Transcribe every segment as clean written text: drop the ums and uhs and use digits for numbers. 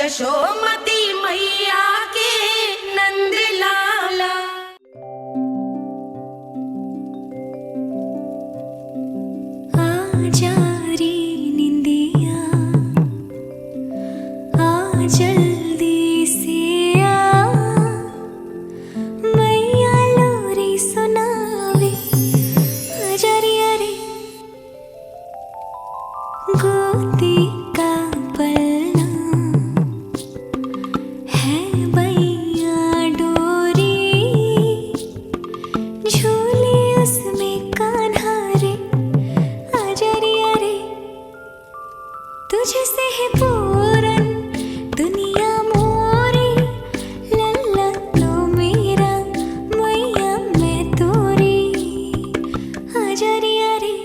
यशोमती मैया के नंद लाला। आजा रे निंदिया आ जल्दी से आ, मैया लोरी सुनावे आजा रे अरे गोदी का पलना है बैया डोरी, झूले उसमें कान्हा रे आजा रे अरे तुझसे है पूरन दुनिया मोरी, लल्ला तो मेरा मैया मैं तोरी आजा रे अरे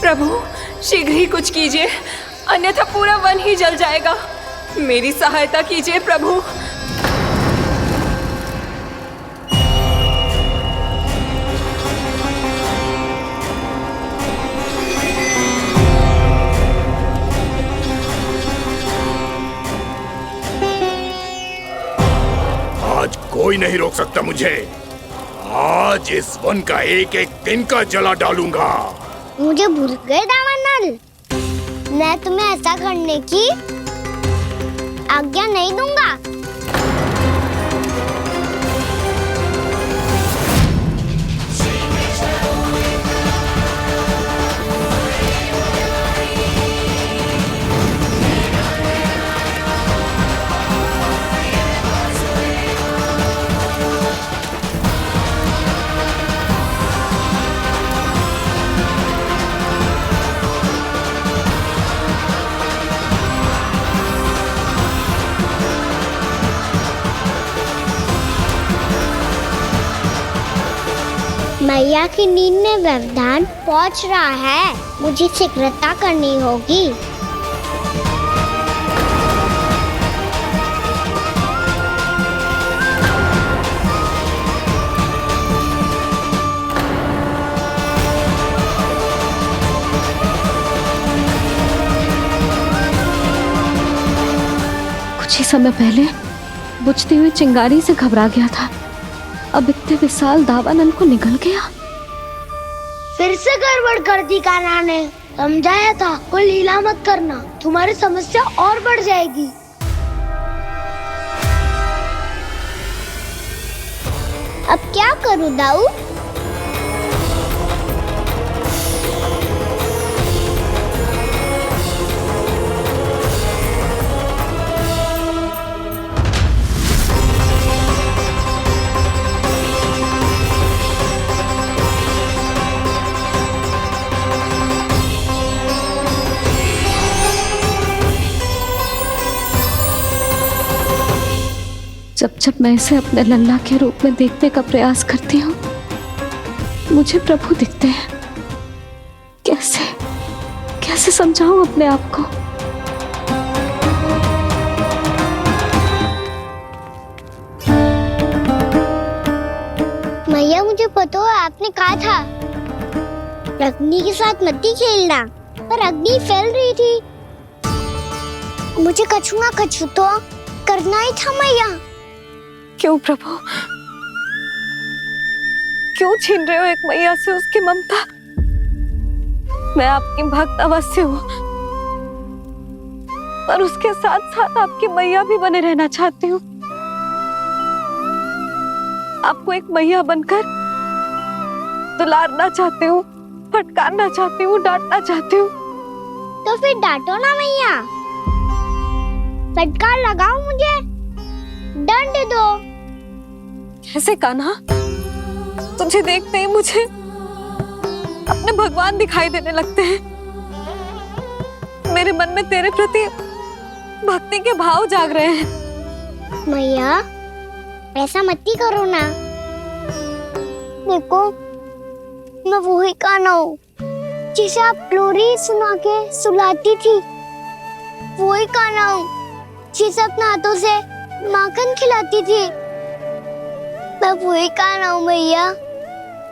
प्रभु शीघ्र ही कुछ कीजिए, अन्यथा पूरा वन ही जल जाएगा। मेरी सहायता कीजिए प्रभु। आज कोई नहीं रोक सकता मुझे। आज इस वन का एक एक दिन का जला डालूंगा। मुझे भूल गए दामानल, मैं तुम्हें ऐसा करने की आज्ञा नहीं दूंगा। मैया की नींद में व्यवधान पहुंच रहा है, मुझे शीघ्रता करनी होगी। कुछ ही समय पहले बुझती हुई चिंगारी से घबरा गया था, अब इतने विशाल दावानल को निगल गया। फिर से गड़बड़ कर दी कान्हा ने, समझाया था कोई लीला मत करना, तुम्हारी समस्या और बढ़ जाएगी। अब क्या करूं दाऊ? जब जब मैं इसे अपने लल्ला के रूप में देखने का प्रयास करती हूँ, मुझे प्रभु दिखते हैं। कैसे कैसे समझाऊं अपने आप को? मैया मुझे पता है आपने कहा था अग्नि के साथ मत ही खेलना, पर अग्नि फैल रही थी। मुझे कछु ना कछु तो करना ही था मैया। क्यों प्रभु, क्यों छीन रहे हो एक मैया से उसकी ममता? मैं आपकी भक्त अवश्य हूँ, पर उसके साथ साथ आपकी मैया भी बने रहना चाहती हूँ। आपको एक मैया बनकर दुलारना चाहती हूँ, फटकारना चाहती हूँ, डांटना चाहती हूँ। तो फिर डांटो ना मैया, फटकार लगाओ, मुझे दंड दो। कैसे कान्हा? तुझे देखते ही मुझे अपने भगवान दिखाई देने लगते हैं। मेरे मन में तेरे प्रति भक्ति के भाव जाग रहे हैं। मैया ऐसा मत ही करो ना। देखो मैं वही कान्हा हूँ जिसे आप लोरी सुना के सुलाती थी। वही कान्हा हूँ जिसे अपने हाथों से माखन खिलाती थी। मैं वही कान्हा हूँ मैया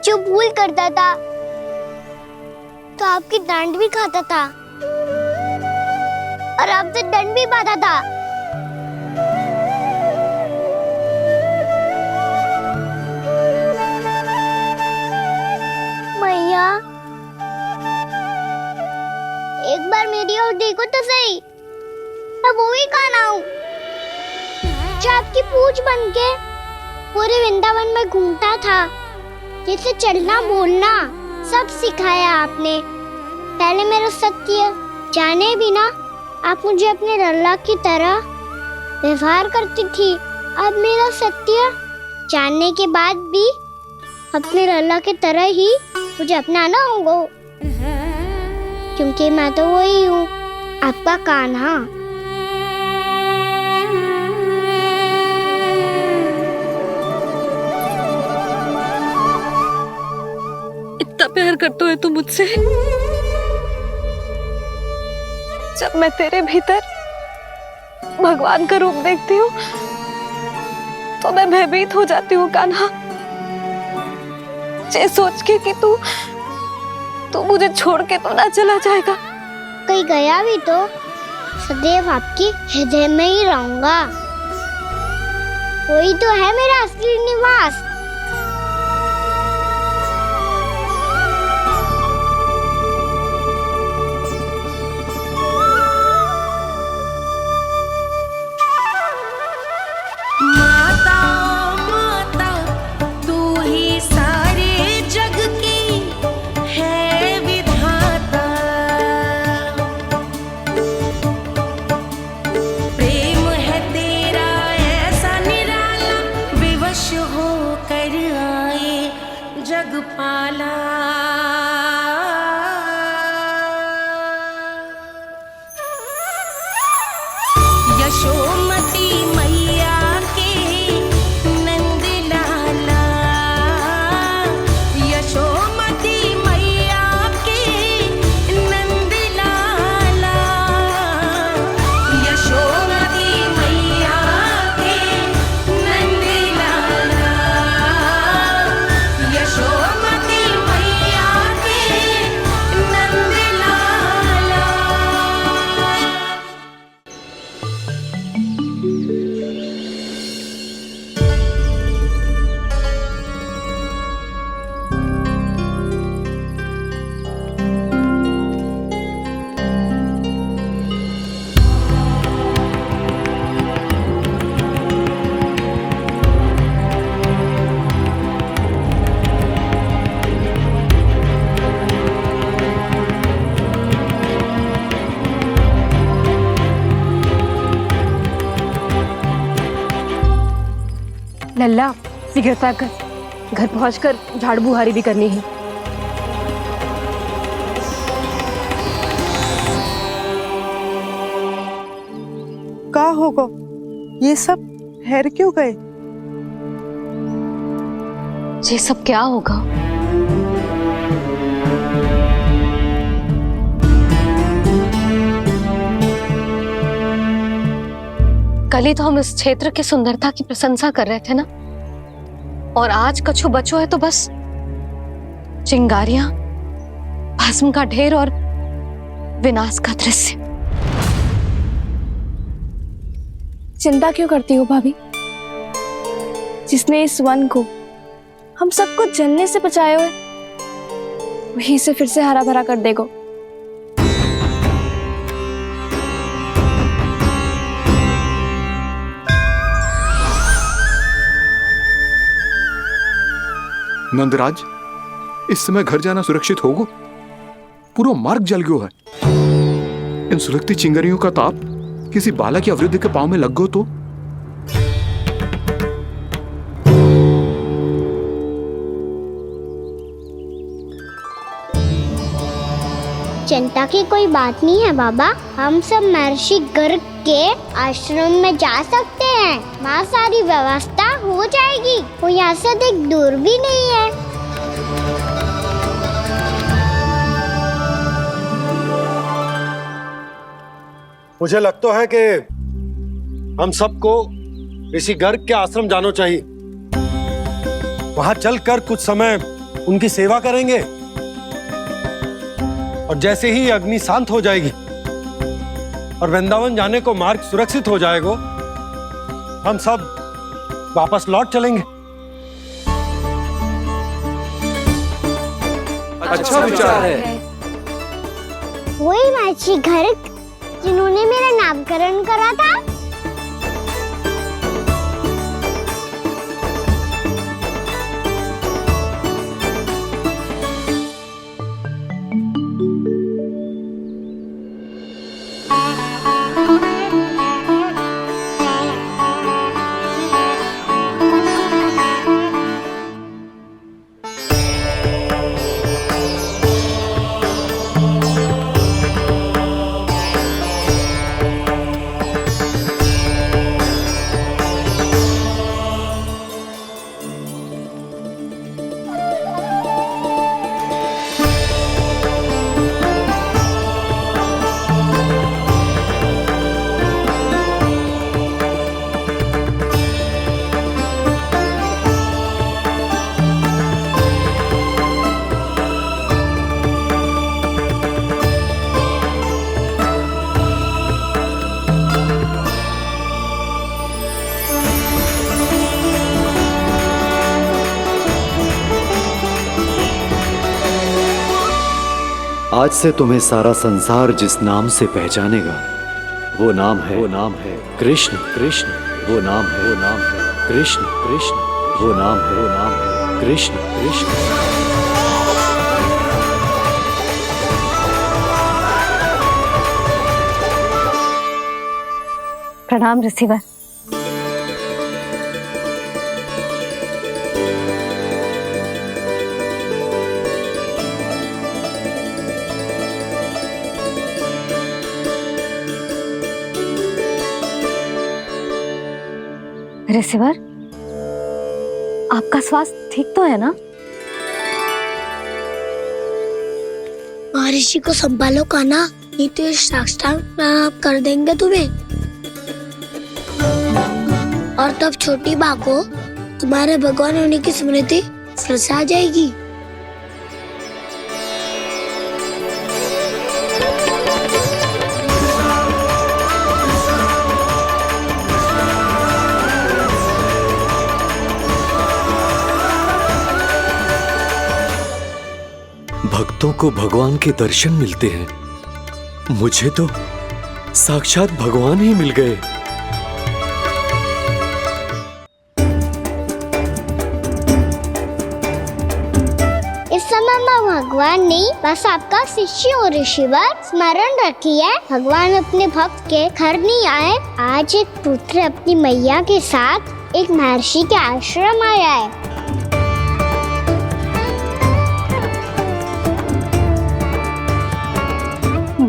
जो भूल करता था तो आपकी डांट भी खाता था और आपसे दंड भी पाता था। मैया एक बार मेरी ओर देखो तो सही। मैं वो ही कान्हा हूँ जो आपकी पूंछ बन के पूरे वृंदावन में घूमता था, जिसे चलना बोलना सब सिखाया आपने। पहले मेरा सत्य जाने भी ना आप मुझे अपने लल्ला की तरह व्यवहार करती थी। अब मेरा सत्य जानने के बाद भी अपने लल्ला की तरह ही मुझे अपनाना होगा, क्योंकि मैं तो वही हूँ, आपका कान्हा। इतना प्यार करते हो तुम मुझसे? जब मैं तेरे भीतर भगवान का रूप देखती हूँ तो मैं भयभीत हो जाती हूँ कान्हा। ये सोच के कि तू मुझे छोड़ के तो ना चला जाएगा। कहीं गया भी तो सदैव आपके हृदय में ही रहूंगा। वही तो है मेरा असली निवास। यशोमती मैया के नंद लाला, यशोमती मैया के नंद लाला, यशोमती मैया के नंद लाला, यशोमती मैया के नंद लाला। लल्ला शीघ्रता कर, घर पहुंचकर झाड़ बुहारी भी करनी है। का होगा? ये सब ठहर क्यों गए? ये सब क्या होगा? कल ही तो हम इस क्षेत्र की सुंदरता की प्रशंसा कर रहे थे ना, और आज कछु बचो है तो बस चिंगारियां, भस्म का ढेर और विनाश का दृश्य। चिंता क्यों करती हो भाभी? जिसने इस वन को हम सबको जलने से बचाए हुए, वही इसे फिर से हरा भरा कर देगा। नंदराज, इस समय घर जाना सुरक्षित होगा? पूरा मार्ग जल गयो है। इन सुलगती चिंगारियों का ताप किसी बालक या वृद्ध के पांव में लग गयो तो? चिंता की कोई बात नहीं है बाबा, हम सब महर्षि गर्ग के आश्रम में जा सकते हैं। वहाँ सारी व्यवस्था हो जाएगी, वो यहाँ से अधिक दूर भी नहीं है। मुझे लगता है कि हम सबको ऋषि गर्ग के आश्रम जाना चाहिए। वहां चलकर कुछ समय उनकी सेवा करेंगे और जैसे ही अग्नि शांत हो जाएगी और वृंदावन जाने को मार्ग सुरक्षित हो जाएगा, हम सब वापस लौट चलेंगे। अच्छा विचार है। वही महर्षि गर्ग जिन्होंने मेरा नामकरण करा था। आज से तुम्हें सारा संसार जिस नाम से पहचानेगा वो नाम है कृष्ण। कृष्ण वो नाम है कृष्ण। कृष्ण वो नाम है कृष्ण। कृष्ण प्रणाम ऋषिवर। ऋषिवर, आपका स्वास्थ्य ठीक तो है ना? महर्षि को संभालो कान्हा, नहीं तो ये साक्षात प्रणाम कर देंगे तुम्हें। और तब छोटी बा को तुम्हारे भगवान होने की स्मृति फिर से आ जाएगी। भक्तों को भगवान के दर्शन मिलते हैं। मुझे तो साक्षात भगवान ही मिल गए। इस समय मैं भगवान नहीं, बस आपका शिष्य हूँ ऋषिवर। स्मरण रखिए, भगवान अपने भक्त के घर नहीं आए। आज एक पुत्र अपनी मैया के साथ एक महर्षि के आश्रम आया है।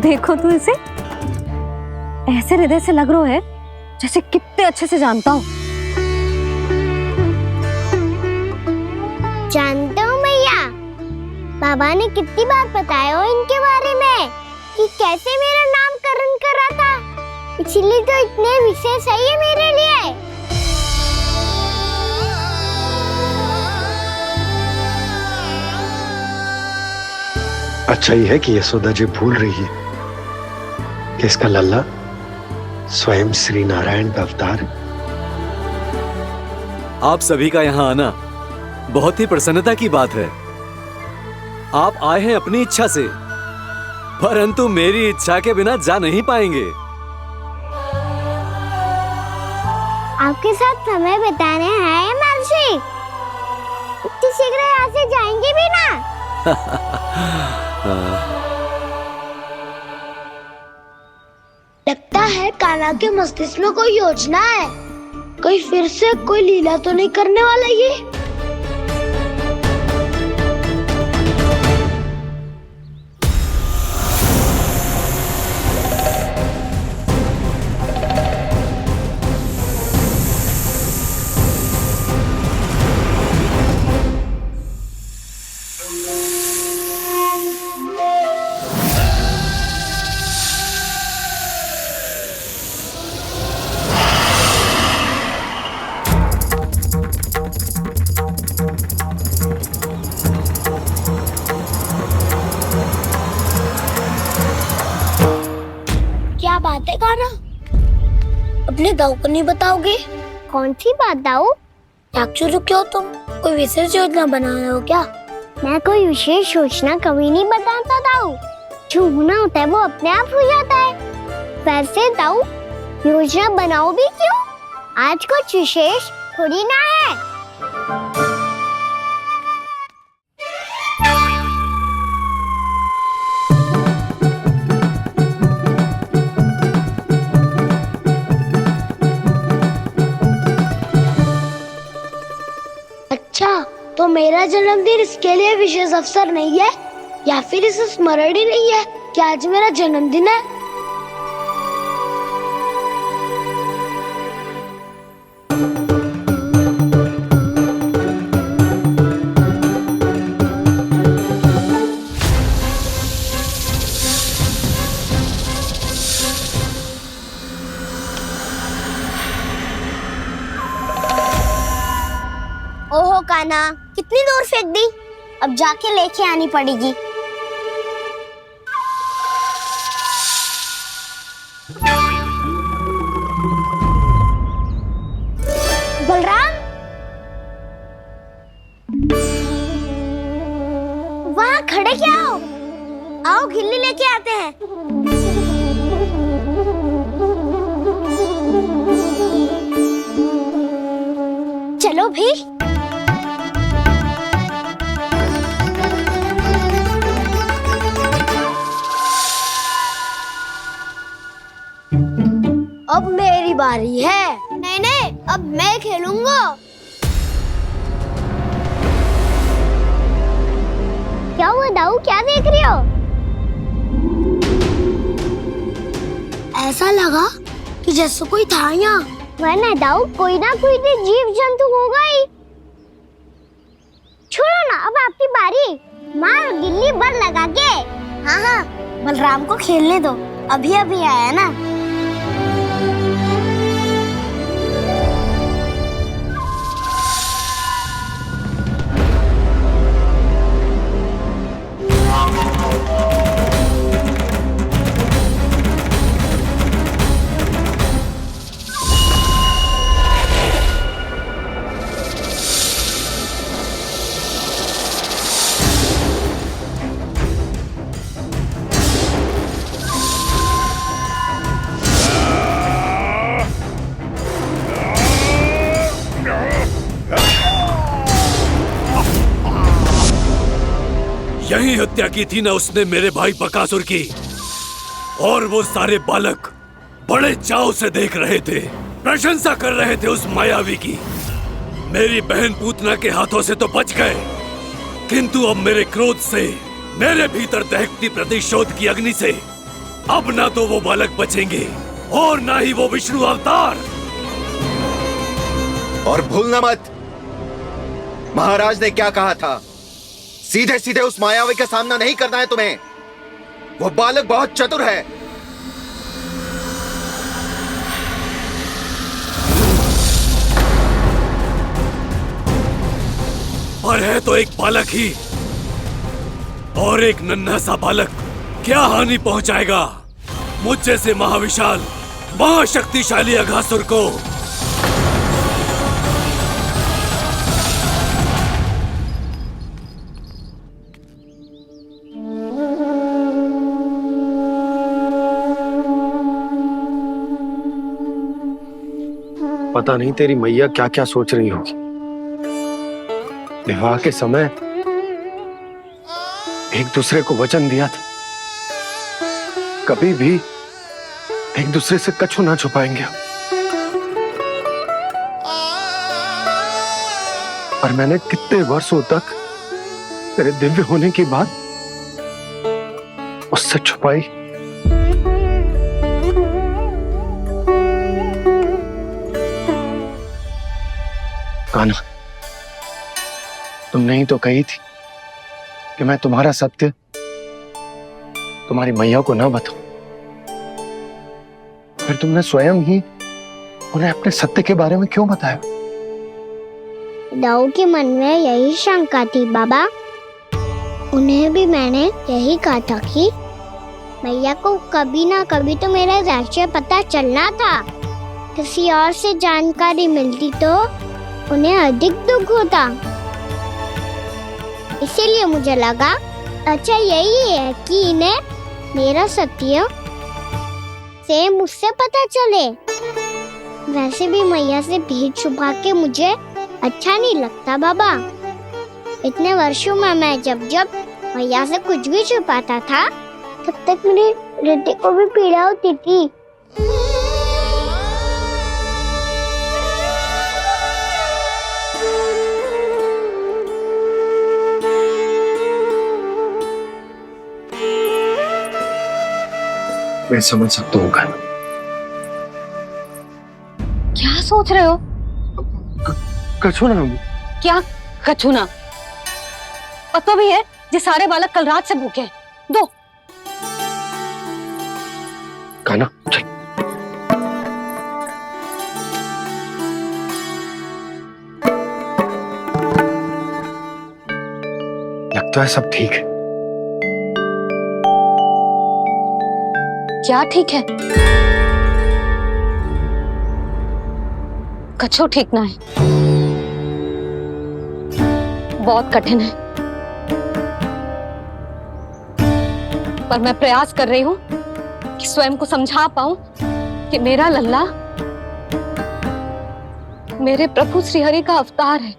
देखो तू इसे, ऐसे हृदय से लग रहा है जैसे कितने अच्छे से जानता हूँ। जानते हो मैया, बाबा ने कितनी बार बताया हो इनके बारे में कि कैसे मेरा नामकरण करा था, इसीलिए तो इतने विशेष है ये मेरे लिए। अच्छा ही है कि यशोदा जी भूल रही है कि इसका लल्ला स्वयं श्री नारायण का अवतार है। आप सभी का यहाँ आना बहुत ही प्रसन्नता की बात है। आप आए हैं अपनी इच्छा से, परंतु मेरी इच्छा के बिना जा नहीं पाएंगे। आपके साथ समय बिताने आए महर्षि, इतनी शीघ्र यहाँ से जाएंगे भी ना? लगता है कान्हा के मस्तिष्क में कोई योजना है। कोई फिर से कोई लीला तो नहीं करने वाला ये। क्या बात है कान्हा? अपने दाऊ को नहीं बताओगे? कौन सी बात दाऊ? चाकचूरू क्यों तुम? कोई विशेष योजना बना रहे हो क्या? मैं कोई विशेष योजना कभी नहीं बताता दाऊ। जो होना होता है वो अपने आप हो जाता है। वैसे दाऊ योजना बनाओ भी क्यों? आज कुछ विशेष थोड़ी ना है। अच्छा, तो मेरा जन्मदिन इसके लिए विशेष अवसर नहीं है, या फिर इसे स्मरण ही नहीं है कि आज मेरा जन्मदिन है। ओहो कान्हा, कितनी दूर फेंक दी? अब जाके लेके आनी पड़ेगी। बलराम, वहाँ खड़े क्या हो? आओ खिल्ली लेके आते हैं। चलो भी। अब मेरी बारी है। नहीं नहीं, अब मैं खेलूंगा। क्या हुआ दाऊ, क्या देख रही हो? ऐसा लगा कि जैसे कोई था यहाँ। वरना दाऊ कोई ना कोई तो जीव जंतु होगा ही। छोड़ो ना, अब आपकी बारी। मार गिल्ली बर लगा के। हाँ हाँ, बलराम को खेलने दो, अभी अभी आया ना। यही हत्या की थी ना उसने मेरे भाई बकासुर की। और वो सारे बालक बड़े चाव से देख रहे थे, प्रशंसा कर रहे थे उस मायावी की। मेरी बहन पूतना के हाथों से तो बच गए, किंतु अब मेरे क्रोध से, मेरे भीतर दहकती प्रतिशोध की अग्नि से अब ना तो वो बालक बचेंगे और ना ही वो विष्णु अवतार। और भूलना मत, महाराज ने क्या कहा था। सीधे सीधे उस मायावी का सामना नहीं करना है तुम्हें। वो बालक बहुत चतुर है। पर है तो एक बालक ही, और एक नन्हा सा बालक क्या हानि पहुंचाएगा मुझ जैसे महाविशाल महाशक्तिशाली अघासुर को। पता नहीं तेरी मैया क्या क्या सोच रही होगी। विवाह के समय एक दूसरे को वचन दिया था, कभी भी एक दूसरे से कछु ना छुपाएंगे। और मैंने कितने वर्षों तक तेरे दिव्य होने की बात उससे छुपाई। कान्हा, तुमने ही तो कही थी कि मैं तुम्हारा सत्य तुम्हारी मैया को ना बताऊं। फिर तुमने स्वयं ही उन्हें अपने सत्य के बारे में क्यों बताया? दाऊ के मन में यही शंका थी बाबा। उन्हें भी मैंने यही कहा था कि मैया को कभी ना कभी तो मेरा रहस्य पता चलना था। किसी और से जानकारी मिलती तो उन्हें अधिक दुख होता। इसीलिए मुझे लगा अच्छा यही है कि इन्हें मेरा सत्य से मुझसे पता चले। वैसे भी मैया से भेद छुपा के मुझे अच्छा नहीं लगता बाबा। इतने वर्षों में मैं जब जब मैया से कुछ भी छुपाता था तब तक मेरे हृदय को भी पीड़ा होती थी। मैं समझ सकता हूँ कान्हा। क्या सोच रहे हो? कछु ना। क्या कछु ना? पता भी है ये सारे बालक कल रात से भूखे हैं। दो। कान्हा चल। लगता है सब ठीक है। क्या ठीक है? कछु ठीक ना है। बहुत कठिन है, पर मैं प्रयास कर रही हूं कि स्वयं को समझा पाऊं कि मेरा लल्ला मेरे प्रभु श्रीहरि का अवतार है।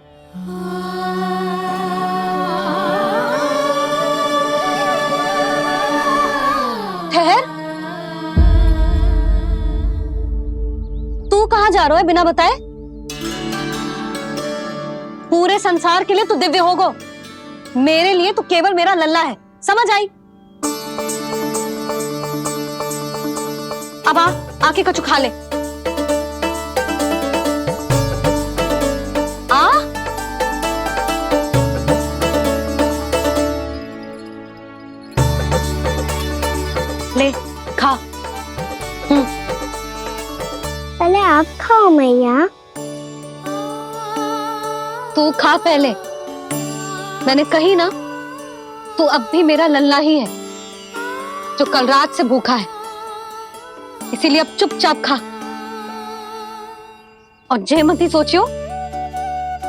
ठहर, तू कहां जा रहा है बिना बताए? पूरे संसार के लिए तू दिव्य होगो, मेरे लिए तू केवल मेरा लल्ला है। समझ आई? अब आके कछु खा ले। आ ले खा। पहले आप खाओ मैया। तू खा पहले। मैंने कही ना, तू अब भी मेरा लल्ला ही है जो कल रात से भूखा है। इसीलिए अब चुपचाप खा। और जे मत ही सोचियो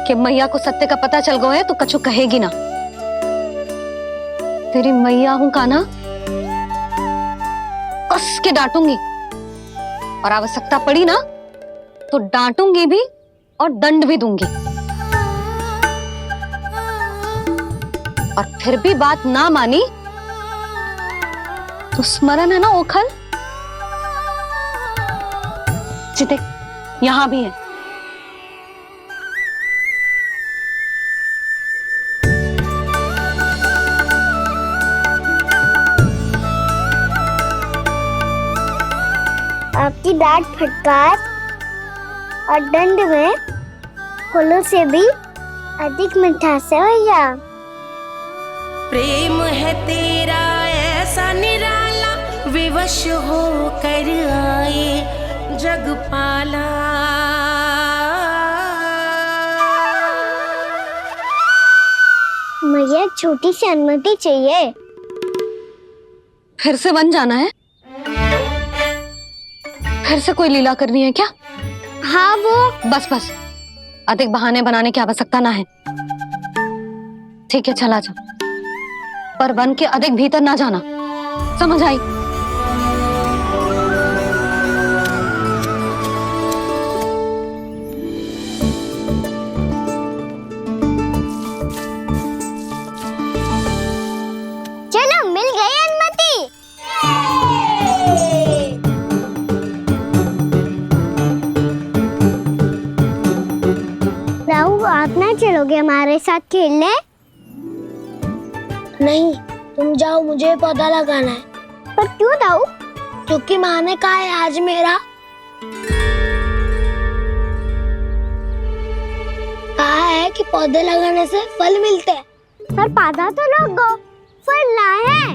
कि मैया को सत्य का पता चल गया है तो कछु कहेगी ना। तेरी मैया हूं कान्हा, कस के डांटूंगी और आवश्यकता पड़ी ना तो डांटूंगी भी और दंड भी दूंगी। और फिर भी बात ना मानी तो स्मरण है ना ओखल? देख, यहां भी है। आपकी डांट फटकार और दंड में फूलों से भी अधिक मिठास है भैया। प्रेम है तेरा ऐसा निराला, विवश हो कर आए जगपाला। मुझे छोटी सी अनुमति चाहिए। फिर से बन जाना है? फिर से कोई लीला करनी है क्या? हाँ वो। बस बस, अधिक बहाने बनाने की आवश्यकता ना है। ठीक है, चला जा, पर वन के अधिक भीतर ना जाना। समझ आई? चलोगे हमारे साथ खेलने? नहीं, तुम जाओ, मुझे पौधा लगाना है। पर क्यों दाऊ? क्योंकि माँ ने कहा है आज मेरा कहा है कि पौधे लगाने से फल मिलते हैं। पर पौधा तो लगो, फल ना है।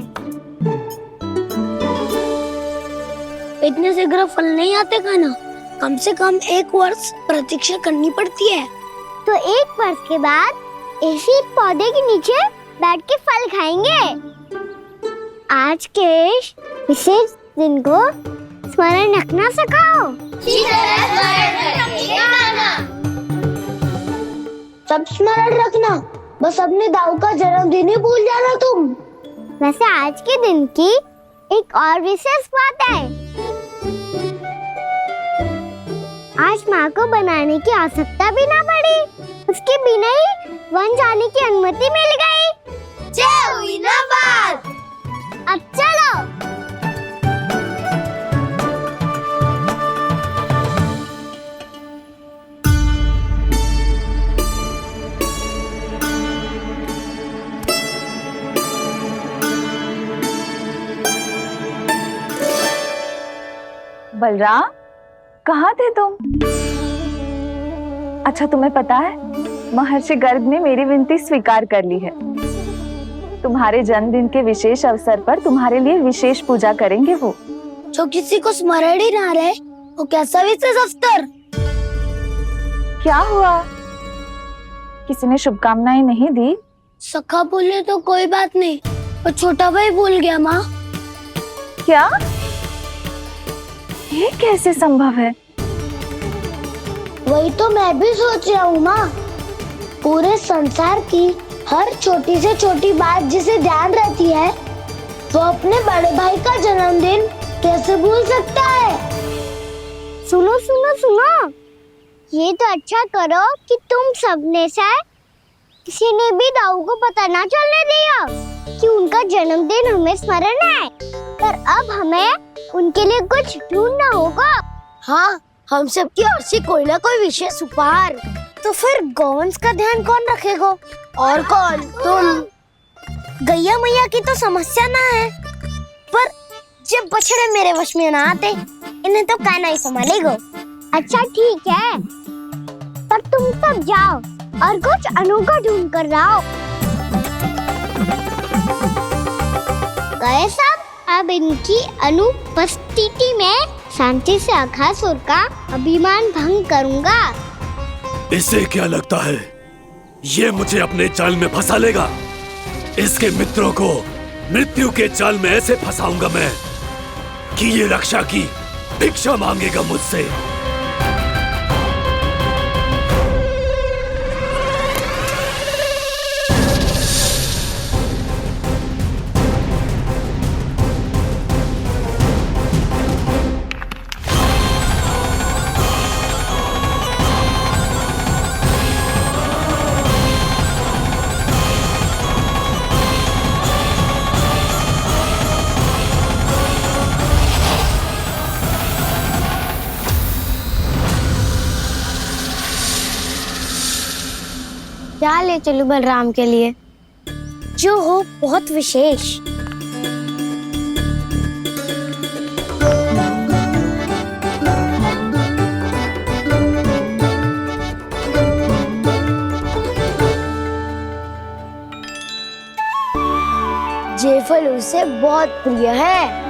इतने शीघ्र फल नहीं आते खाना, कम से कम 1 वर्ष प्रतीक्षा करनी पड़ती है। तो 1 वर्ष के बाद इसी पौधे के नीचे बैठ के फल खाएंगे। आज के विशेष दिन को स्मरण रखना सिखाओ। सब स्मरण रखना, बस अपने दाऊ का जन्मदिन ही भूल जाना तुम। वैसे आज के दिन की एक और विशेष बात है। आज माँ को बनाने की आवश्यकता भी ना पड़ी, उसके बिना ही वन जाने की अनुमति मिल गई। जय हुई ना बात। अब चलो। बलराम, कहाँ थे तुम? अच्छा, तुम्हें पता है महर्षि गर्ग ने मेरी विनती स्वीकार कर ली है। तुम्हारे जन्मदिन के विशेष अवसर पर तुम्हारे लिए विशेष पूजा करेंगे वो। जो किसी को स्मरण ही ना रहे, वो कैसा विशेष अवसर? क्या हुआ? किसी ने शुभकामनाएं नहीं दी? सखा बोले तो कोई बात नहीं, पर छोटा भाई भूल गया माँ। क्या? ये कैसे संभव है? वही तो मैं भी सोच रहा हूँ माँ। पूरे संसार की हर छोटी से छोटी बात जिसे ध्यान रहती है, वो अपने बड़े भाई का जन्मदिन कैसे भूल सकता है? सुनो सुनो सुनो, ये तो अच्छा करो कि तुम सबने से किसी ने भी दाऊ को पता ना चलने दिया कि उनका जन्मदिन हमें स्मरण है। पर अब हमें उनके लिए कुछ ढूंढना होगा। हाँ, हम सबकी ओर से कोई ना कोई विशेष उपहार। तो फिर गौवंश का ध्यान कौन रखेगा? और कौन? तुम। गैया मैया की तो समस्या ना है, पर जब बछड़े मेरे वश में ना आते, इन्हें तो कान्हा ही संभालेगा। अच्छा ठीक है, पर तुम सब जाओ और कुछ अनोखा ढूंढ कर लाओ। गए सब? अब इनकी अनुपस्थिति में शांति से अघासुर का अभिमान भंग करूंगा। इसे क्या लगता है ये मुझे अपने जाल में फंसा लेगा? इसके मित्रों को मृत्यु के जाल में ऐसे फंसाऊंगा मैं कि ये रक्षा की भिक्षा मांगेगा मुझसे। क्या ले चलूं बलराम के लिए? जो हो बहुत विशेष। ये फल उसे बहुत प्रिय है।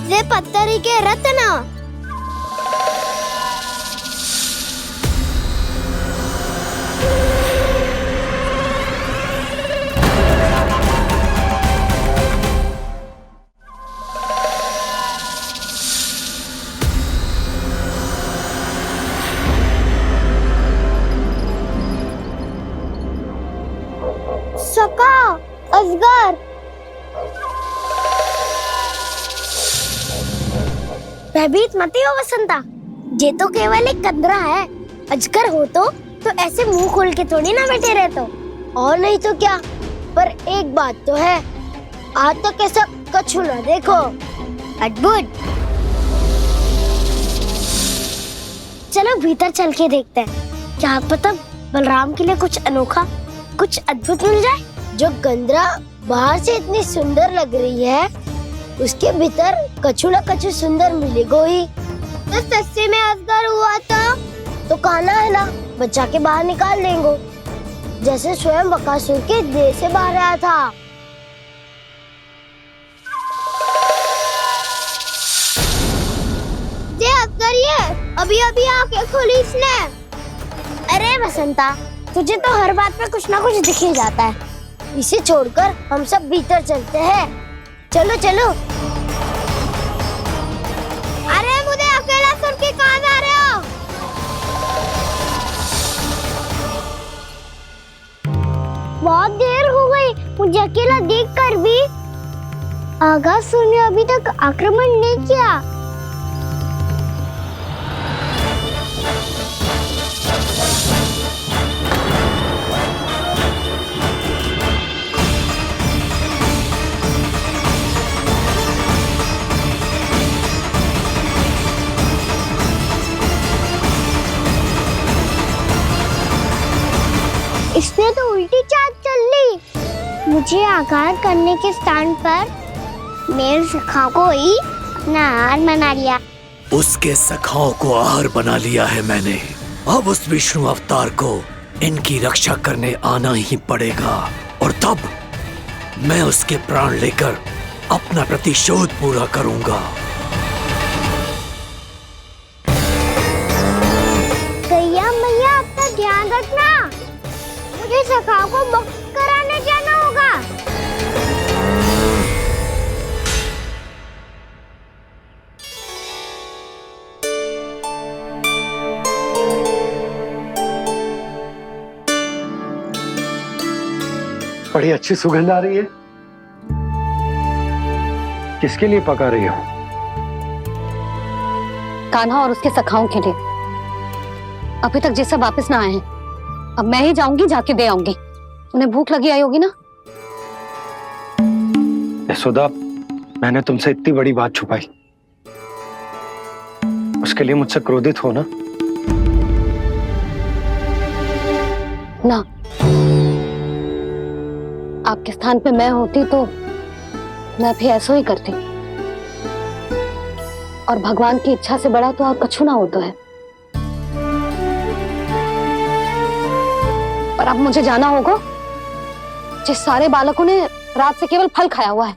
ये पत्थरी के रत्न। सका, अजगर। भयभीत मत हो वसंता, ये तो केवल एक कंदरा है। अजगर हो तो ऐसे मुंह खोल के थोड़ी ना बैठे रहते हो। और नहीं तो क्या, पर एक बात तो है, आज तक ऐसा कछु ना देखो। अद्भुत। चलो भीतर चल के देखते हैं, क्या पता बलराम के लिए कुछ अनोखा, कुछ अद्भुत मिल जाए। जो गंदरा बाहर से इतनी सुंदर लग रही है, उसके भीतर कछु न कछु सुंदर मिलेगा ही। तो सस्ते में अजगर हुआ था तो काना है ना, बच्चा के बाहर निकाल देंगे, जैसे स्वयं बकासुर के देह से बाहर आया था। अभी अभी आके खोली इसने। अरे बसंता, तुझे तो हर बात पे कुछ ना कुछ दिख ही जाता है। इसे छोड़कर हम सब भीतर चलते हैं। चलो चलो। अरे मुझे अकेला सुन के कहाँ जा रहे हो? बहुत देर हो गई मुझे अकेला देखकर भी। आगासुर ने अभी तक आक्रमण नहीं किया। इसने तो उल्टी चाल चल ली। मुझे आघात करने के स्थान पर मेरे सखा को ही अपना आहार बना लिया। उसके सखाओं को आहार बना लिया है मैंने। अब उस विष्णु अवतार को इनकी रक्षा करने आना ही पड़ेगा, और तब मैं उसके प्राण लेकर अपना प्रतिशोध पूरा करूंगा। गैया मैया, अपना ध्यान रखना। मुझे सखा को मुक्त कराने जाना होगा। बड़ी अच्छी सुगंध आ रही है। किसके लिए पका रही हो? कान्हा और उसके सखाओं के लिए। अभी तक जैसा वापस ना आए हैं, अब मैं ही जाऊंगी, जाके दे आऊंगी। उन्हें भूख लगी आई होगी ना। यशोदा, मैंने तुमसे इतनी बड़ी बात छुपाई, उसके लिए मुझसे क्रोधित हो ना? ना, आपके स्थान पे मैं होती तो मैं भी ऐसा ही करती। और भगवान की इच्छा से बड़ा तो और कछु ना होता है। पर अब मुझे जाना होगा। जिस सारे बालकों ने रात से केवल फल खाया हुआ है।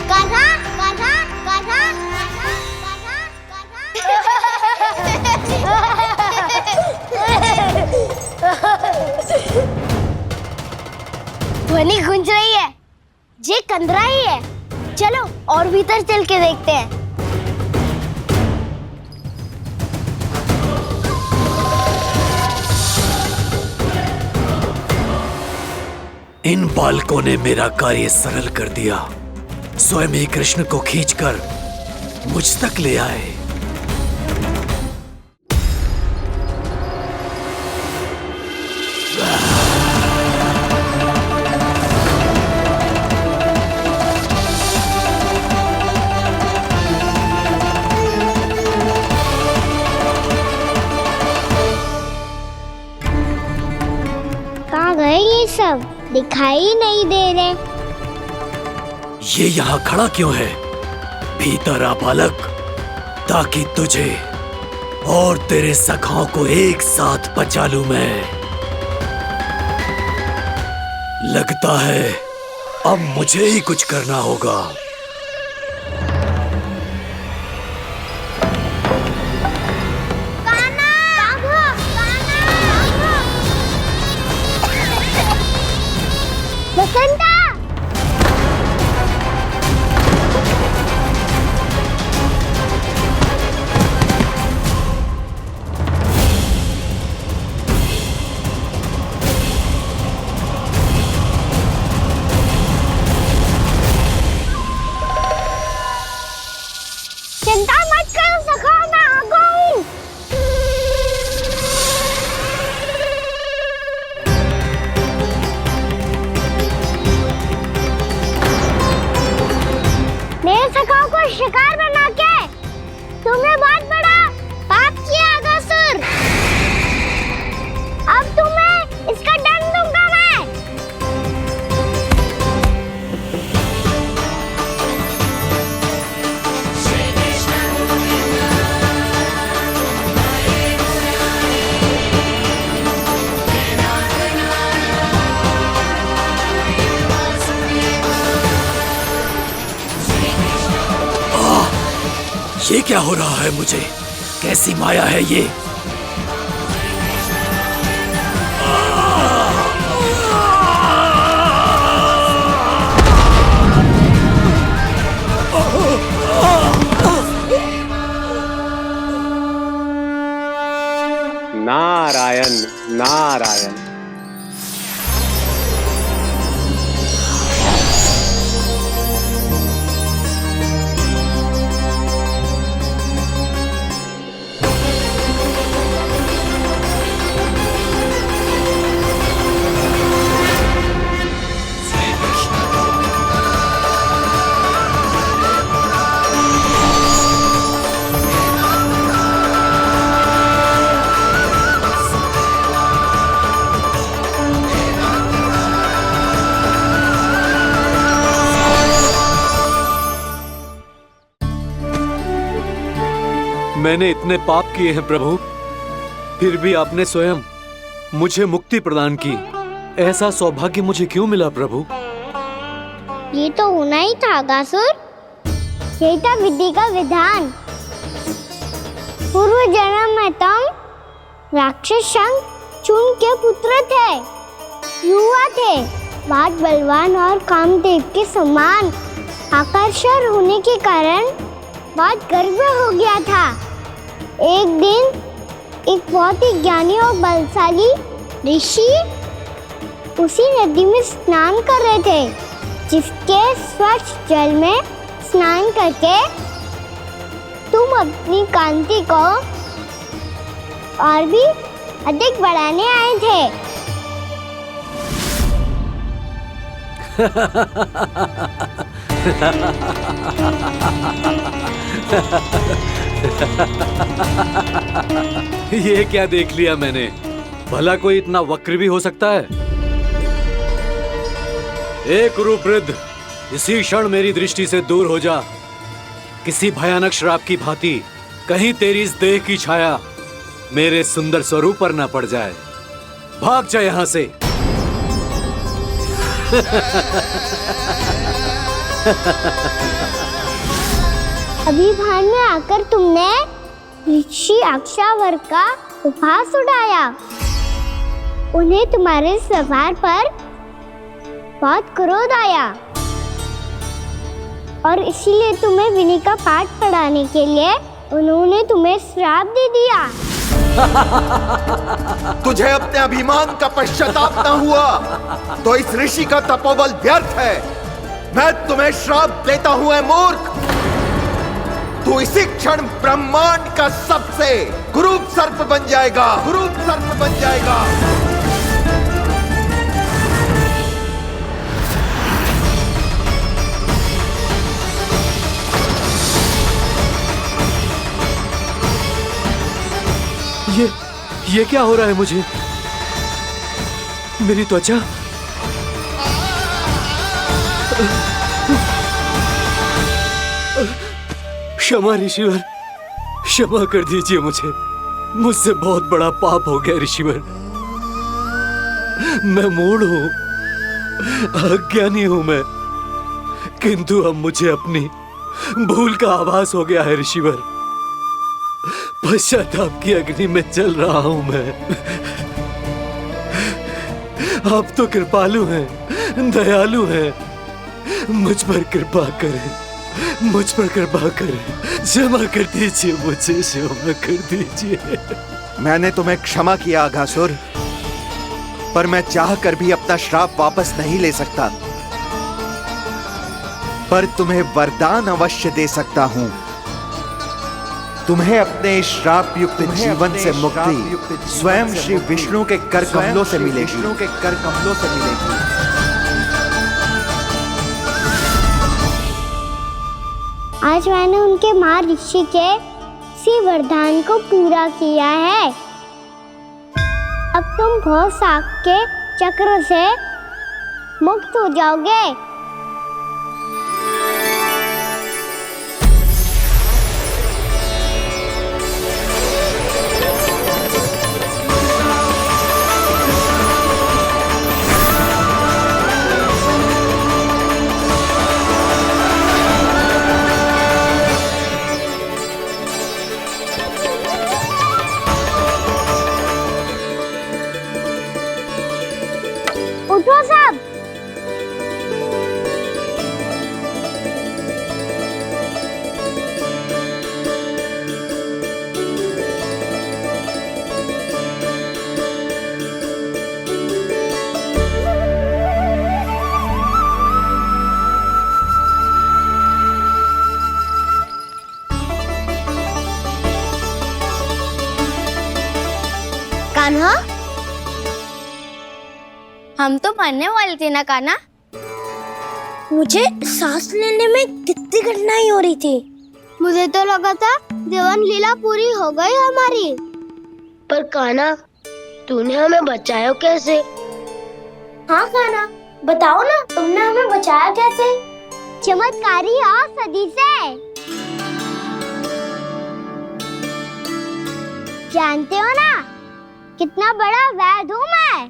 कान्हा, कान्हा, कान्हा, ध्वनि गूंज रही है। ये कंदरा ही है। चलो और भीतर चल के देखते हैं। इन बालकों ने मेरा कार्य सरल कर दिया। स्वयं ही कृष्ण को खींचकर मुझ तक ले आए। कहाँ गए ये सब? दिखाई नहीं दे रहे। ये यहाँ खड़ा क्यों है? भीतर आ बालक, ताकि तुझे और तेरे सखाओं को एक साथ बचा लूं मैं। लगता है अब मुझे ही कुछ करना होगा। बसंता! चिंता मत करो सखा, मैं आ गई। ये क्या हो रहा है मुझे? कैसी माया है ये? नारायण नारायण। मैंने इतने पाप किए हैं प्रभु, फिर भी आपने स्वयं मुझे मुक्ति प्रदान की। ऐसा सौभाग्य मुझे क्यों मिला प्रभु? ये तो होना ही था अगासुर। यही था विधि का विधान। पूर्व जन्म में तुम राक्षस शंखचूड़ के पुत्र थे, युवा थे, बहुत बलवान और कामदेव के समान आकर्षण होने के कारण बहुत गर्व हो गया था। एक दिन एक बहुत ही ज्ञानी और बलशाली ऋषि उसी नदी में स्नान कर रहे थे, जिसके स्वच्छ जल में स्नान करके तुम अपनी कांति को और भी अधिक बढ़ाने आए थे। ये क्या देख लिया मैंने? भला कोई इतना वक्र भी हो सकता है? एक रूपवृद्ध, इसी क्षण मेरी दृष्टि से दूर हो जा। किसी भयानक श्राप की भांति कहीं तेरी इस देह की छाया मेरे सुंदर स्वरूप पर न पड़ जाए। भाग जा यहाँ से। अभी भान में आकर तुमने ऋषि अक्षावर का उपहास उड़ाया। उन्हें तुम्हारे व्यवहार पर बहुत क्रोध आया और इसीलिए तुम्हें विनय का पाठ पढ़ाने के लिए उन्होंने तुम्हें श्राप दे दिया। तुझे अपने अभिमान का पश्चाताप न हुआ तो इस ऋषि का तपोबल व्यर्थ है। मैं तुम्हें श्राप देता हूं ऐ मूर्ख। तू इसी क्षण ब्रह्मांड का सबसे कुरूप सर्प बन जाएगा, कुरूप सर्प बन जाएगा। ये क्या हो रहा है मुझे? मेरी त्वचा क्षमा ऋषिवर, क्षमा कर दीजिए मुझे। मुझसे बहुत बड़ा पाप हो गया ऋषिवर। मैं मूढ़ हूं, अज्ञानी हूं मैं, किंतु अब मुझे अपनी भूल का आभास हो गया है ऋषिवर। पश्चाताप की अग्नि में जल रहा हूं मैं। आप तो कृपालु हैं, दयालु हैं। मुझ पर कृपा करें, मुझ पर कृपा करें। क्षमा कर दीजिए मुझे, क्षमा कर दीजिए। मैंने तुम्हें क्षमा किया अघासुर, पर मैं चाहकर भी अपना श्राप वापस नहीं ले सकता। पर तुम्हें वरदान अवश्य दे सकता हूं। तुम्हें अपने श्राप युक्त जीवन से मुक्ति स्वयं श्री विष्णु के कर कमलों से मिलेगी, विष्णु के कर कमलों से मिलेगी। आज मैंने उनके महर्षि के इसी वरदान को पूरा किया है। अब तुम भव साग के चक्र से मुक्त हो जाओगे। हम तो मरने वाले थे ना कान्हा। मुझे सांस लेने में कितनी कठिनाई हो रही थी। मुझे तो लगा था जीवन लीला पूरी हो गई हमारी। पर कान्हा, तूने हमें बचाया कैसे? हाँ कान्हा, बताओ ना, तुमने हमें बचाया कैसे? चमत्कारी और सदी से। जानते हो ना कितना बड़ा वैद हूँ मैं।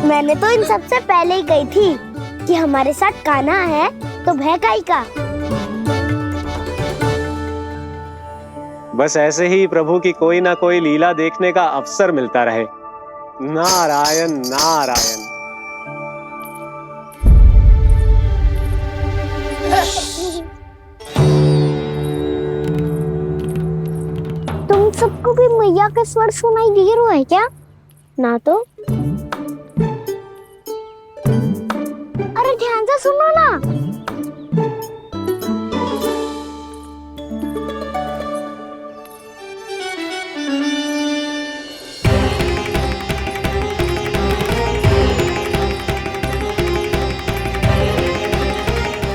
मैंने तो इन सबसे पहले ही कही थी कि हमारे साथ कान्हा है तो भय काई का। बस ऐसे ही प्रभु की कोई ना कोई लीला देखने का अवसर मिलता रहे। नारायण नारायण। तुम सबको भी मैया के स्वर सुनाई दे रहा है क्या? ना तो। अरे ध्यान से सुनो ना।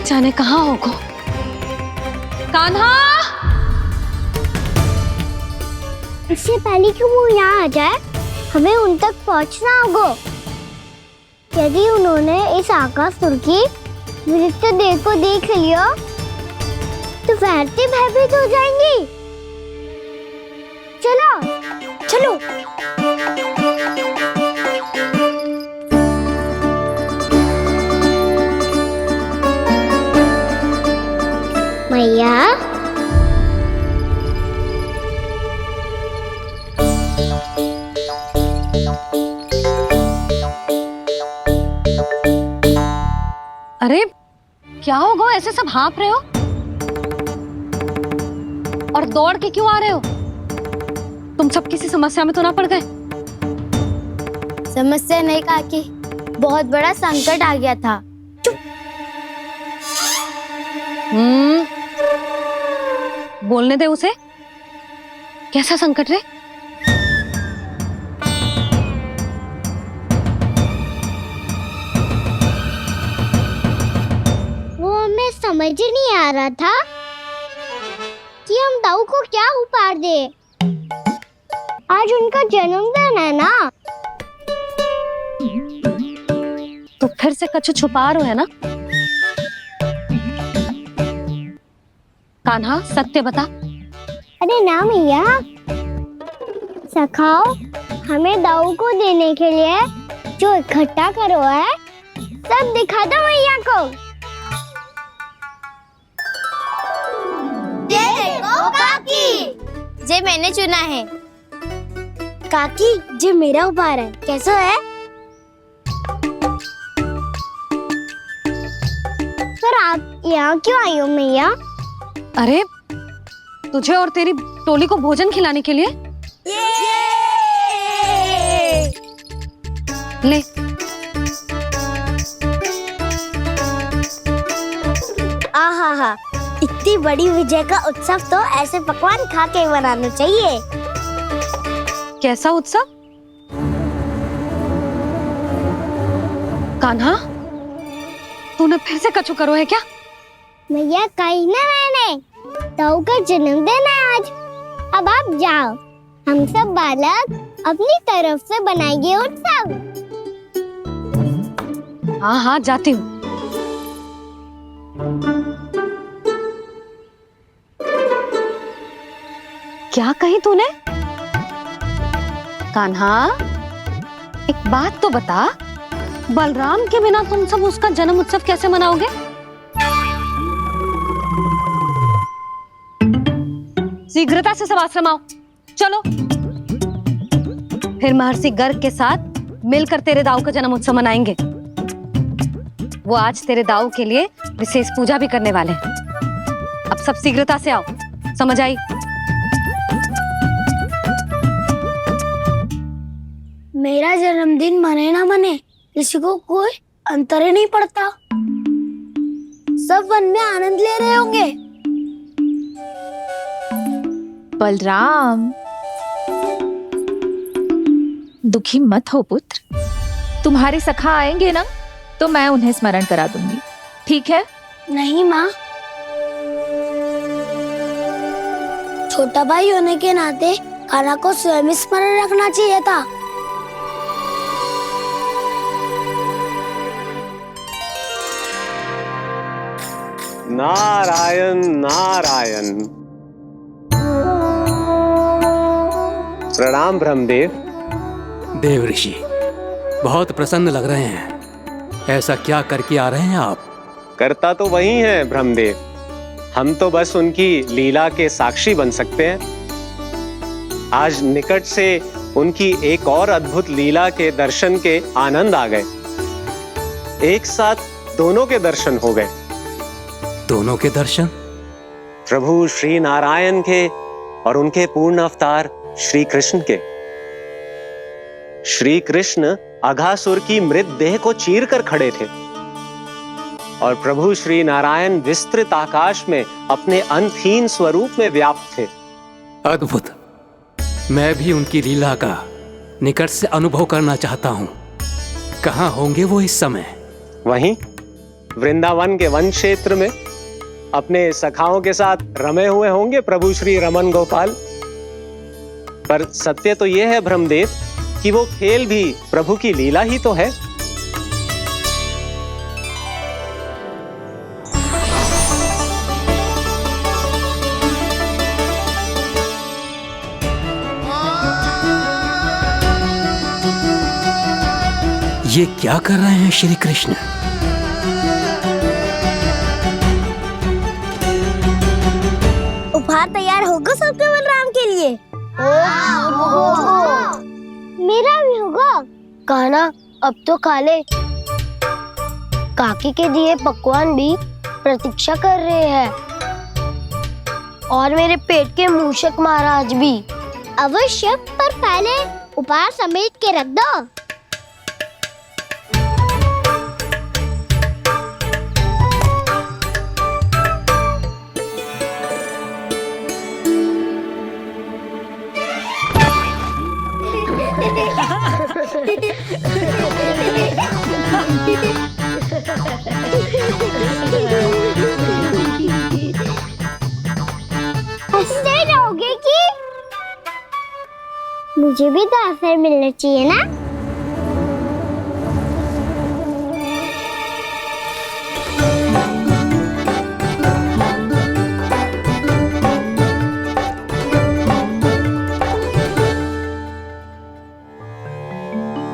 जाने कहाँ होगो? कान्हा! इससे पहले कि वो यहाँ आ जाए, हमें उन तक पहुँचना होगा। यदि उन्होंने इस आकासुर की नृत्य देह को देख लिया, तो वैरती भयभीत हो जाएंगी। चलो, चलो। मैया, अरे क्या हो गो, ऐसे सब हाँप रहे हो और दौड़ के क्यों आ रहे हो? तुम सब किसी समस्या में तो ना पड़ गए? समस्या नहीं काकी, बहुत बड़ा संकट आ गया था। बोलने दे उसे। कैसा संकट रे? वो हमें समझ ही नहीं आ रहा था कि हम दाऊ को क्या उपहार दे। आज उनका जन्मदिन है ना। तो फिर से कछु छुपा रहे हो है ना? कान्हा, सत्य बता। अरे ना मैया, सखाओ हमें दाऊ को देने के लिए जो इकट्ठा करो है, सब दिखा दो मैया को। ये देखो काकी, जे मैंने चुना है। काकी, जे मेरा उपहार है, कैसा है? पर आप यहाँ क्यों आई हो मैया? अरे तुझे और तेरी टोली को भोजन खिलाने के लिए। ले। आहा, इतनी बड़ी विजय का उत्सव तो ऐसे पकवान खा के मनाना चाहिए। कैसा उत्सव? कान्हा, तूने फिर से कछु करो है क्या? मैया, कहीं ना मैंने, दाऊ का जन्मदिन है आज। अब आप जाओ, हम सब बालक अपनी तरफ से बनाएंगे उत्सव। हाँ हाँ, जाती हूँ। क्या कही तूने? कान्हा, एक बात तो बता, बलराम के बिना तुम सब उसका जन्म उत्सव कैसे मनाओगे? शीघ्रता से सब आश्रम आओ, चलो। फिर महर्षि गर्ग के साथ मिलकर तेरे दाऊ का जन्म उत्सव मनाएंगे। वो आज तेरे दाऊ के लिए विशेष पूजा भी करने वाले हैं। अब सब शीघ्रता से आओ, समझ आई? मेरा जन्मदिन मने ना मने, किसी को कोई अंतर ही नहीं पड़ता। सब वन में आनंद ले रहे होंगे। बलराम, दुखी मत हो पुत्र, तुम्हारे सखा आएंगे ना तो मैं उन्हें स्मरण करा दूंगी, ठीक है? नहीं माँ, छोटा भाई होने के नाते कान्हा को स्वयं स्मरण रखना चाहिए था। नारायण नारायण। प्रणाम ब्रह्मदेव। देव ऋषि, बहुत प्रसन्न लग रहे हैं। ऐसा क्या करके आ रहे हैं आप? करता तो वही है ब्रह्मदेव, हम तो बस उनकी लीला के साक्षी बन सकते हैं। आज निकट से उनकी एक और अद्भुत लीला के दर्शन के आनंद आ गए। एक साथ दोनों के दर्शन हो गए। दोनों के दर्शन? प्रभु श्री नारायण के और उनके पूर्ण अवतार श्री कृष्ण के। श्री कृष्ण अघासुर की मृत देह को चीर कर खड़े थे और प्रभु श्री नारायण विस्तृत आकाश में अपने अंतहीन स्वरूप में व्याप्त थे। अद्भुत। मैं भी उनकी लीला का निकट से अनुभव करना चाहता हूं। कहां होंगे वो इस समय? वहीं वृंदावन के वन क्षेत्र में अपने सखाओं के साथ रमे हुए होंगे प्रभु श्री रमन गोपाल। पर सत्य तो यह है ब्रह्मदेव कि वो खेल भी प्रभु की लीला ही तो है। ये क्या कर रहे हैं श्री कृष्ण? उपहार तैयार होगा सबके बलराम के लिए? मेरा भी होगा। कान्हा अब तो खा ले। काकी के दिए पकवान भी प्रतीक्षा कर रहे हैं और मेरे पेट के मूषक महाराज भी। अवश्य, पर पहले उपहार समेट के रख दो। हंसते रहोगे कि? मुझे भी तो अवसर मिलना चाहिए ना।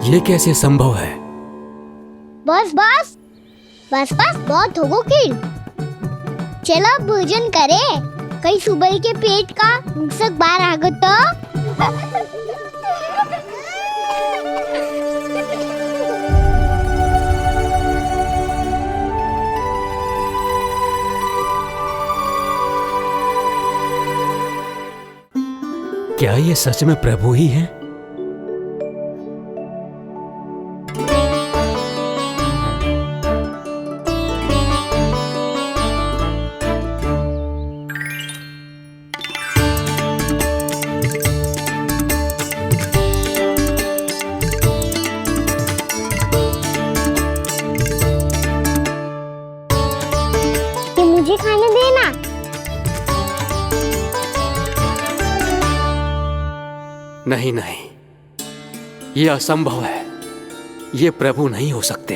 ये कैसे संभव है? बस बस बस बस बहुत होगो किल। चलो भोजन करे, कहीं सुबह के पेट का मूषक बाहर आ गो तो। क्या ये सच में प्रभु ही हैं? मुझे खाने देना। नहीं नहीं, ये असंभव है। ये प्रभु नहीं हो सकते।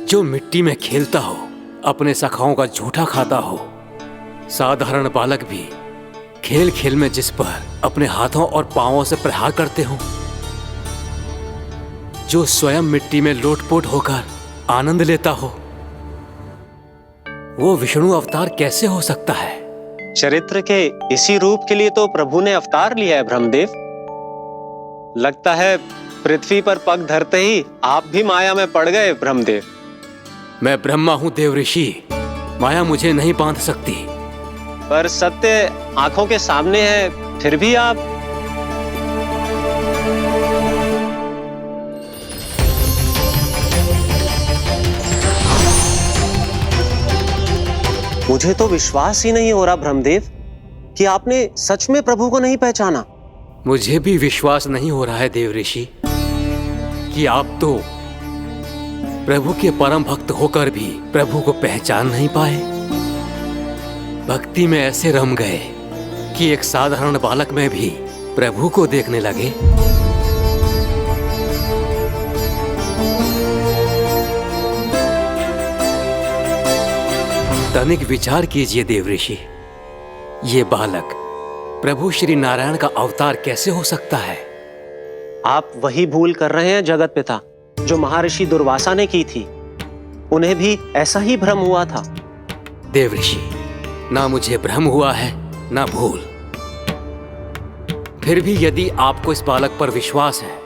जो मिट्टी में खेलता हो, अपने सखाओं का झूठा खाता हो, साधारण बालक भी खेल खेल में जिस पर अपने हाथों और पांवों से प्रहार करते हो, जो स्वयं मिट्टी में लोटपोट होकर आनंद लेता हो, वो विष्णु अवतार कैसे हो सकता है? चरित्र के इसी रूप के लिए तो प्रभु ने अवतार लिया है ब्रह्मदेव। लगता है पृथ्वी पर पग धरते ही आप भी माया में पड़ गए ब्रह्मदेव। मैं ब्रह्मा हूं देव ऋषि, माया मुझे नहीं बांध सकती। पर सत्य आंखों के सामने है, फिर भी आप। मुझे तो विश्वास ही नहीं हो रहा ब्रह्मदेव कि आपने सच में प्रभु को नहीं पहचाना। मुझे भी विश्वास नहीं हो रहा है देव ऋषि कि आप तो प्रभु के परम भक्त होकर भी प्रभु को पहचान नहीं पाए। भक्ति में ऐसे रम गए कि एक साधारण बालक में भी प्रभु को देखने लगे। तनिक विचार कीजिए देव ऋषि, ये बालक प्रभु श्री नारायण का अवतार कैसे हो सकता है? आप वही भूल कर रहे हैं जगत पिता जो महर्षि दुर्वासा ने की थी। उन्हें भी ऐसा ही भ्रम हुआ था। देव ऋषि, ना मुझे भ्रम हुआ है ना भूल। फिर भी यदि आपको इस बालक पर विश्वास है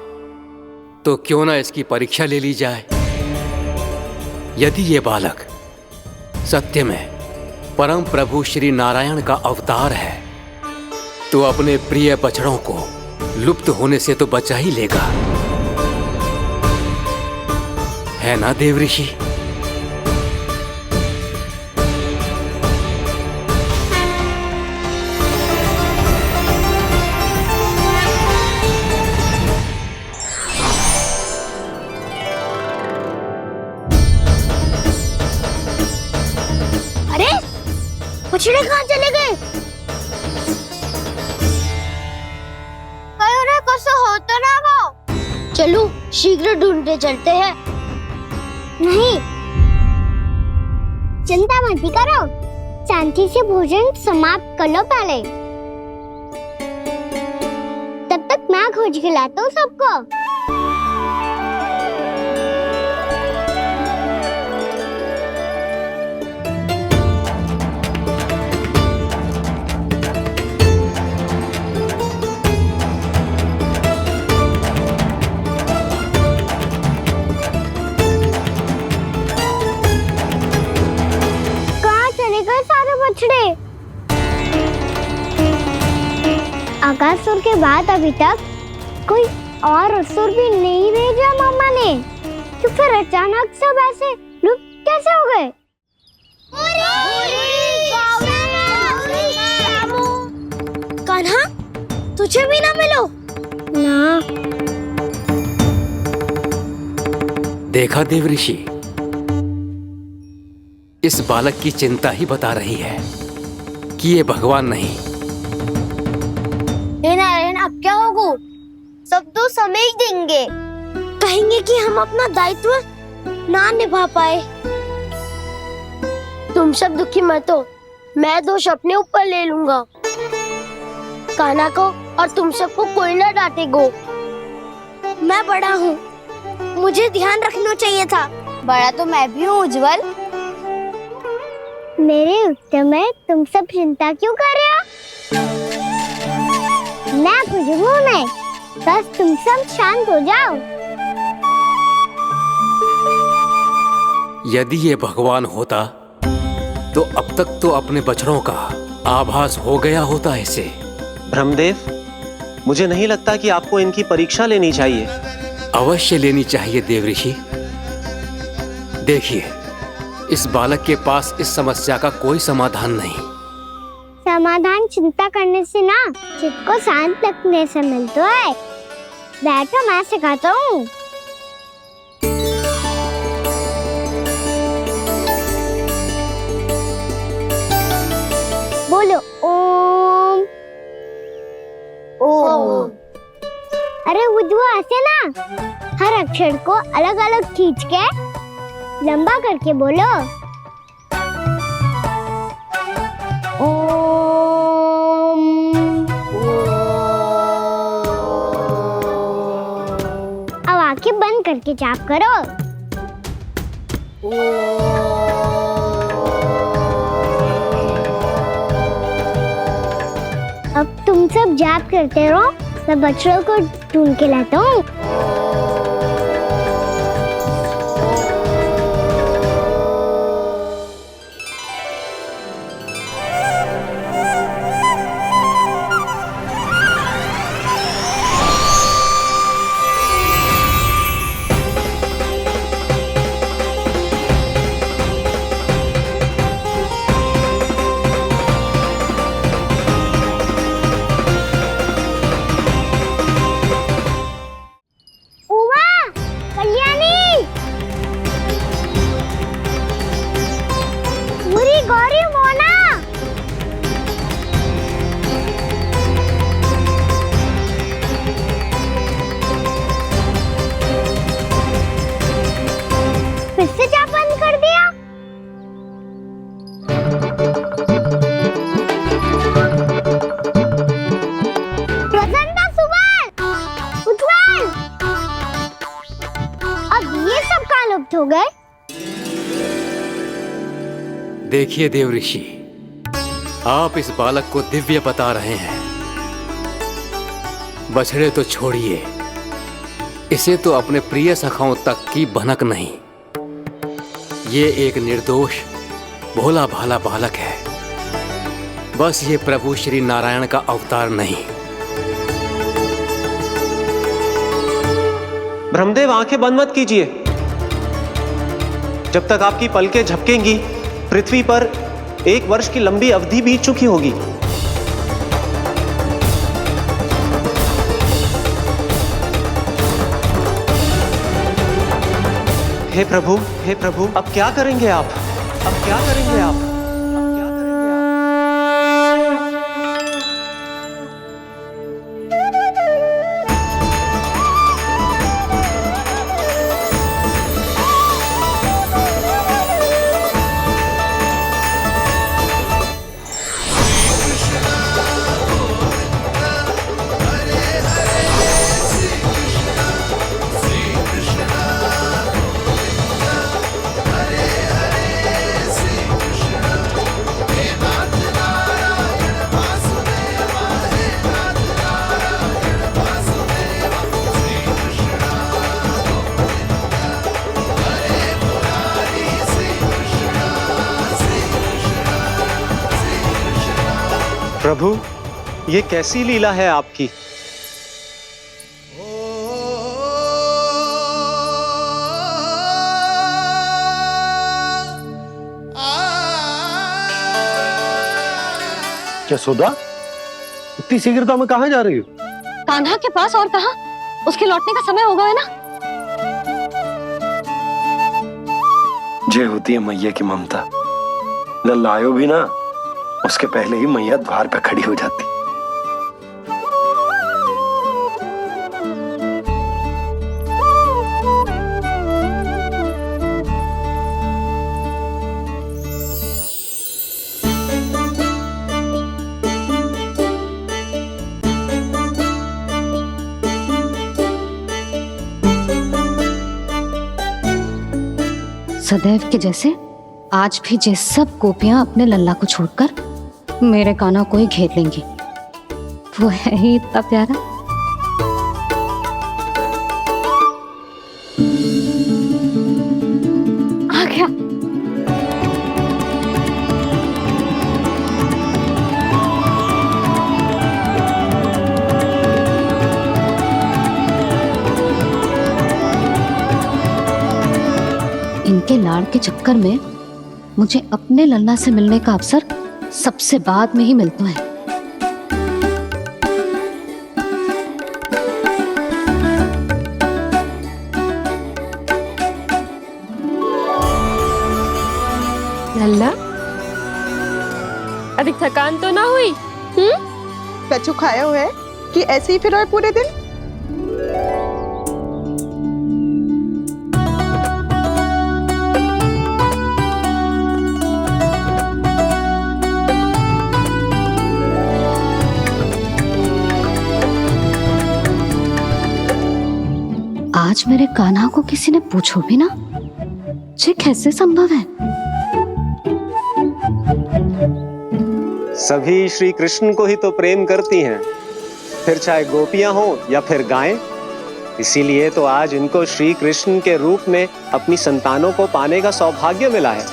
तो क्यों ना इसकी परीक्षा ले ली जाए। यदि ये बालक सत्य में परम प्रभु श्री नारायण का अवतार है तो अपने प्रिय बछड़ों को लुप्त होने से तो बचा ही लेगा, है ना देव ऋषि? अरे बछड़े कहाँ चले गए? हो तो ना वो। चलो शीघ्र ढूंढते चलते हैं। नहीं, चिंता मत करो, शांति से भोजन समाप्त कर लो पहले। तब तक मैं खोज के लाता हूँ सबको। आकासुर के बाद अभी तक कोई और असुर भी नहीं भेजा मामा ने, तो फिर अचानक सब ऐसे लुप्त कैसे हो गए? कान्हा, तुझे भी ना मिलो ना। देखा देव ऋषि, इस बालक की चिंता ही बता रही है कि ये भगवान नहीं। नारायण, अब क्या होगा? सब तो समझ देंगे, कहेंगे कि हम अपना दायित्व ना निभा पाए। तुम सब दुखी मत हो, मैं दोष अपने ऊपर ले लूंगा। कान्हा को और तुम सबको कोई ना डांटेगो। मैं बड़ा हूँ, मुझे ध्यान रखना चाहिए था। बड़ा तो मैं भी हूँ उज्जवल। मेरे उत्तर में तुम सब चिंता क्यों कर रहे हो? मैं बुझू नहीं, बस तुम सब शांत हो जाओ। यदि ये भगवान होता तो अब तक तो अपने बछड़ों का आभास हो गया होता इसे। ब्रह्मदेव, मुझे नहीं लगता कि आपको इनकी परीक्षा लेनी चाहिए। अवश्य लेनी चाहिए देव ऋषि। देखिए, इस बालक के पास इस समस्या का कोई समाधान नहीं। समाधान चिंता करने से ना, चित्त को शांत रखने से मिलता है। बैठो, मैं सिखाता हूँ। बोलो ओम। ओम। अरे उद्वा, ऐसे ना हर अक्षर को अलग अलग खींच के लंबा करके बोलो। अब आंखें बंद करके जाप करो। अब तुम सब जाप करते रहो, मैं बच्चों को ढूंढ के लाता हूँ। साबित हो गए। देखिए देव ऋषि, आप इस बालक को दिव्य बता रहे हैं। बछड़े तो छोड़िए, इसे तो अपने प्रिय सखाओं तक की भनक नहीं। ये एक निर्दोष भोला भाला बालक है, बस ये प्रभु श्री नारायण का अवतार नहीं। ब्रह्मदेव, आंखें बंद मत कीजिए। जब तक आपकी पलकें झपकेंगी, पृथ्वी पर 1 वर्ष की लंबी अवधि बीत चुकी होगी। हे प्रभु, अब क्या करेंगे आप? अब क्या करेंगे आप? प्रभु, ये कैसी लीला है आपकी? क्या सुधा, इतनी शीघ्रता में कहाँ जा रही हो? कान्हा के पास, और कहाँ? उसके लौटने का समय हो गया है ना। जय होती है मैया की ममता। लल्ला आयो भी ना, उसके पहले ही मैया द्वार पे खड़ी हो जाती। सदैव के जैसे आज भी ये सब गोपियां अपने लल्ला को छोड़कर मेरे कान्हा को ही घेर लेंगी। वो है ही इतना प्यारा। आ गया। इनके लाड़ के चक्कर में मुझे अपने लल्ला से मिलने का अवसर सबसे बाद में ही मिलता है। लल्ला, अधिक थकान तो ना हुई? कछु खाया हुआ है कि ऐसे ही फिर रहे पूरे दिन? आज मेरे कान्हा को किसी ने पूछो भी ना, ये कैसे संभव है? सभी श्री कृष्ण को ही तो प्रेम करती हैं, फिर चाहे गोपियां हो या फिर गायें। इसीलिए तो आज इनको श्री कृष्ण के रूप में अपनी संतानों को पाने का सौभाग्य मिला है।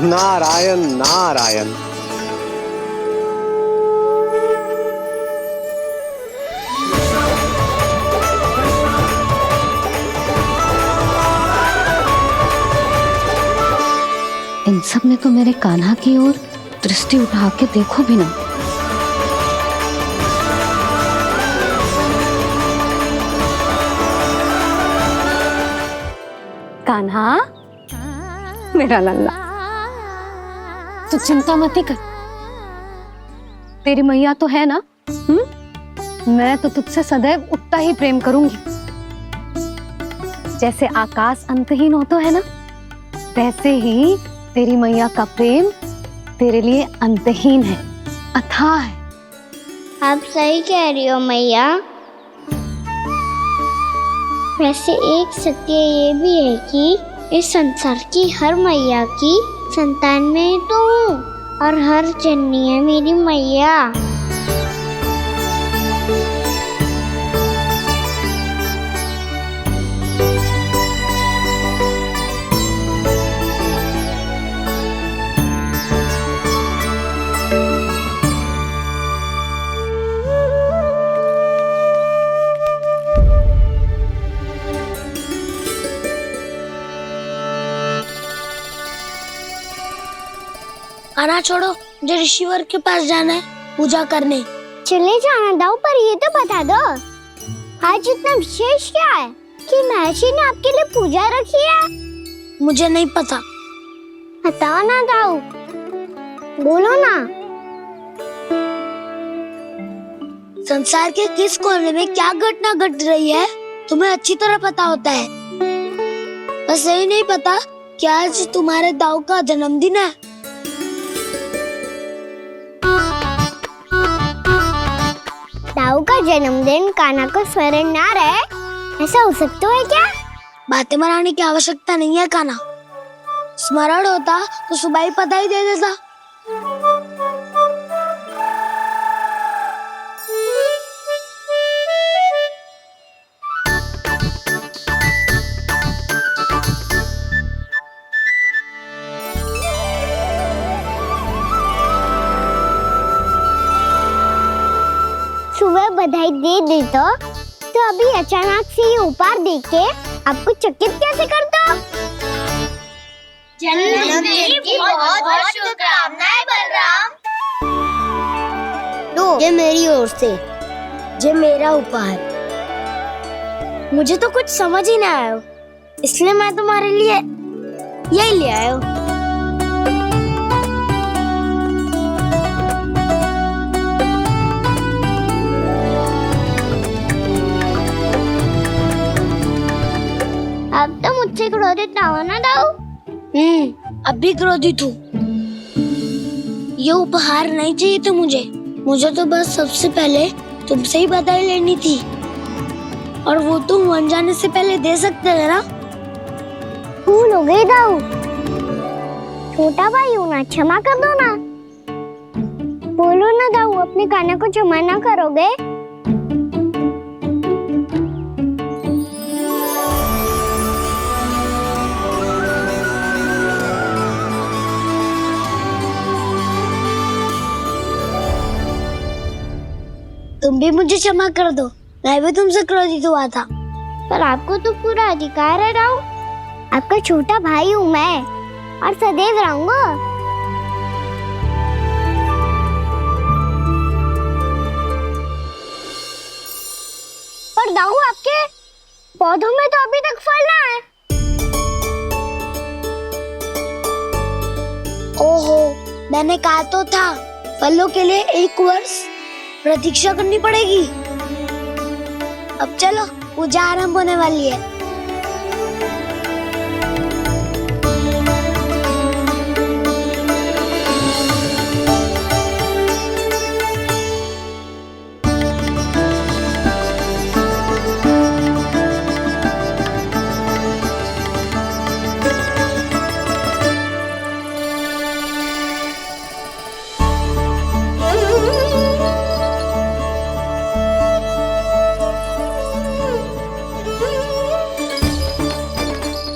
नारायण नारायण। इन सब ने तो मेरे कान्हा की ओर दृष्टि उठा के देखो भी ना। कान्हा, मेरा लल्ला, तू चिंता मत कर। तेरी मैया तो है ना? मैं तो तुझसे सदैव उतना ही प्रेम करूंगी। जैसे आकाश अंतहीन होता है ना, वैसे ही तेरी मैया का प्रेम तेरे लिए अंतहीन है, अथाह है। आप सही कह रही हो मैया। वैसे एक सत्य ये भी है कि इस संसार की हर मैया की संतान में तो हूँ और हर जननी है मेरी मैया। खाना छोड़ो, मुझे ऋषिवर के पास जाना है पूजा करने। चले जाना दाऊ, पर ये तो बता दो आज इतना विशेष क्या है कि महर्षि ने आपके लिए पूजा रखी है? मुझे नहीं पता। बताओ ना दाऊ, बोलो ना। संसार के किस कोने में क्या घटना घट रही है तुम्हें अच्छी तरह पता होता है। बस यही नहीं पता कि आज तुम्हारे दाऊ का जन्मदिन है। दाऊ का जन्मदिन कान्हा को स्मरण ना रहे, ऐसा हो सकता है क्या? बातें बनाने की आवश्यकता नहीं है कान्हा। स्मरण होता तो सुबह ही पता ही दे देता। सुबह बधाई दे दी तो अभी अचानक से ये उपहार देख के आपको चकित कैसे कर दो? जन्मदिन की बहुत-बहुत शुभकामनाएं बलराम। लो, ये मेरी ओर से, ये मेरा उपहार। मुझे तो कुछ समझ ही ना आया, इसलिए मैं तुम्हारे लिए यही ले आया हूँ। अब तो मुझसे क्रोधित ना हो ना दाऊ। अब भी क्रोधित हूँ। ये उपहार नहीं चाहिए था मुझे तो बस सबसे पहले तुमसे ही बधाई लेनी थी, और वो तुम बन जाने से पहले दे सकते थे ना। भूल हो गई दाऊ, छोटा भाई हूँ ना, क्षमा कर दो ना। बोलो ना दाऊ, अपने कान्हा को क्षमा ना करोगे? तुम भी मुझे क्षमा कर दो, मैं भी तुमसे क्रोधित हुआ था। पर आपको तो पूरा अधिकार है दाऊ, आपका छोटा भाई हूँ मैं और सदैव रहूंगा। पर दाऊ, आपके पौधों में तो अभी तक फल ना है। ओहो, मैंने कहा तो था फलों के लिए 1 वर्ष प्रतीक्षा करनी पड़ेगी। अब चलो, पूजा आरंभ होने वाली है।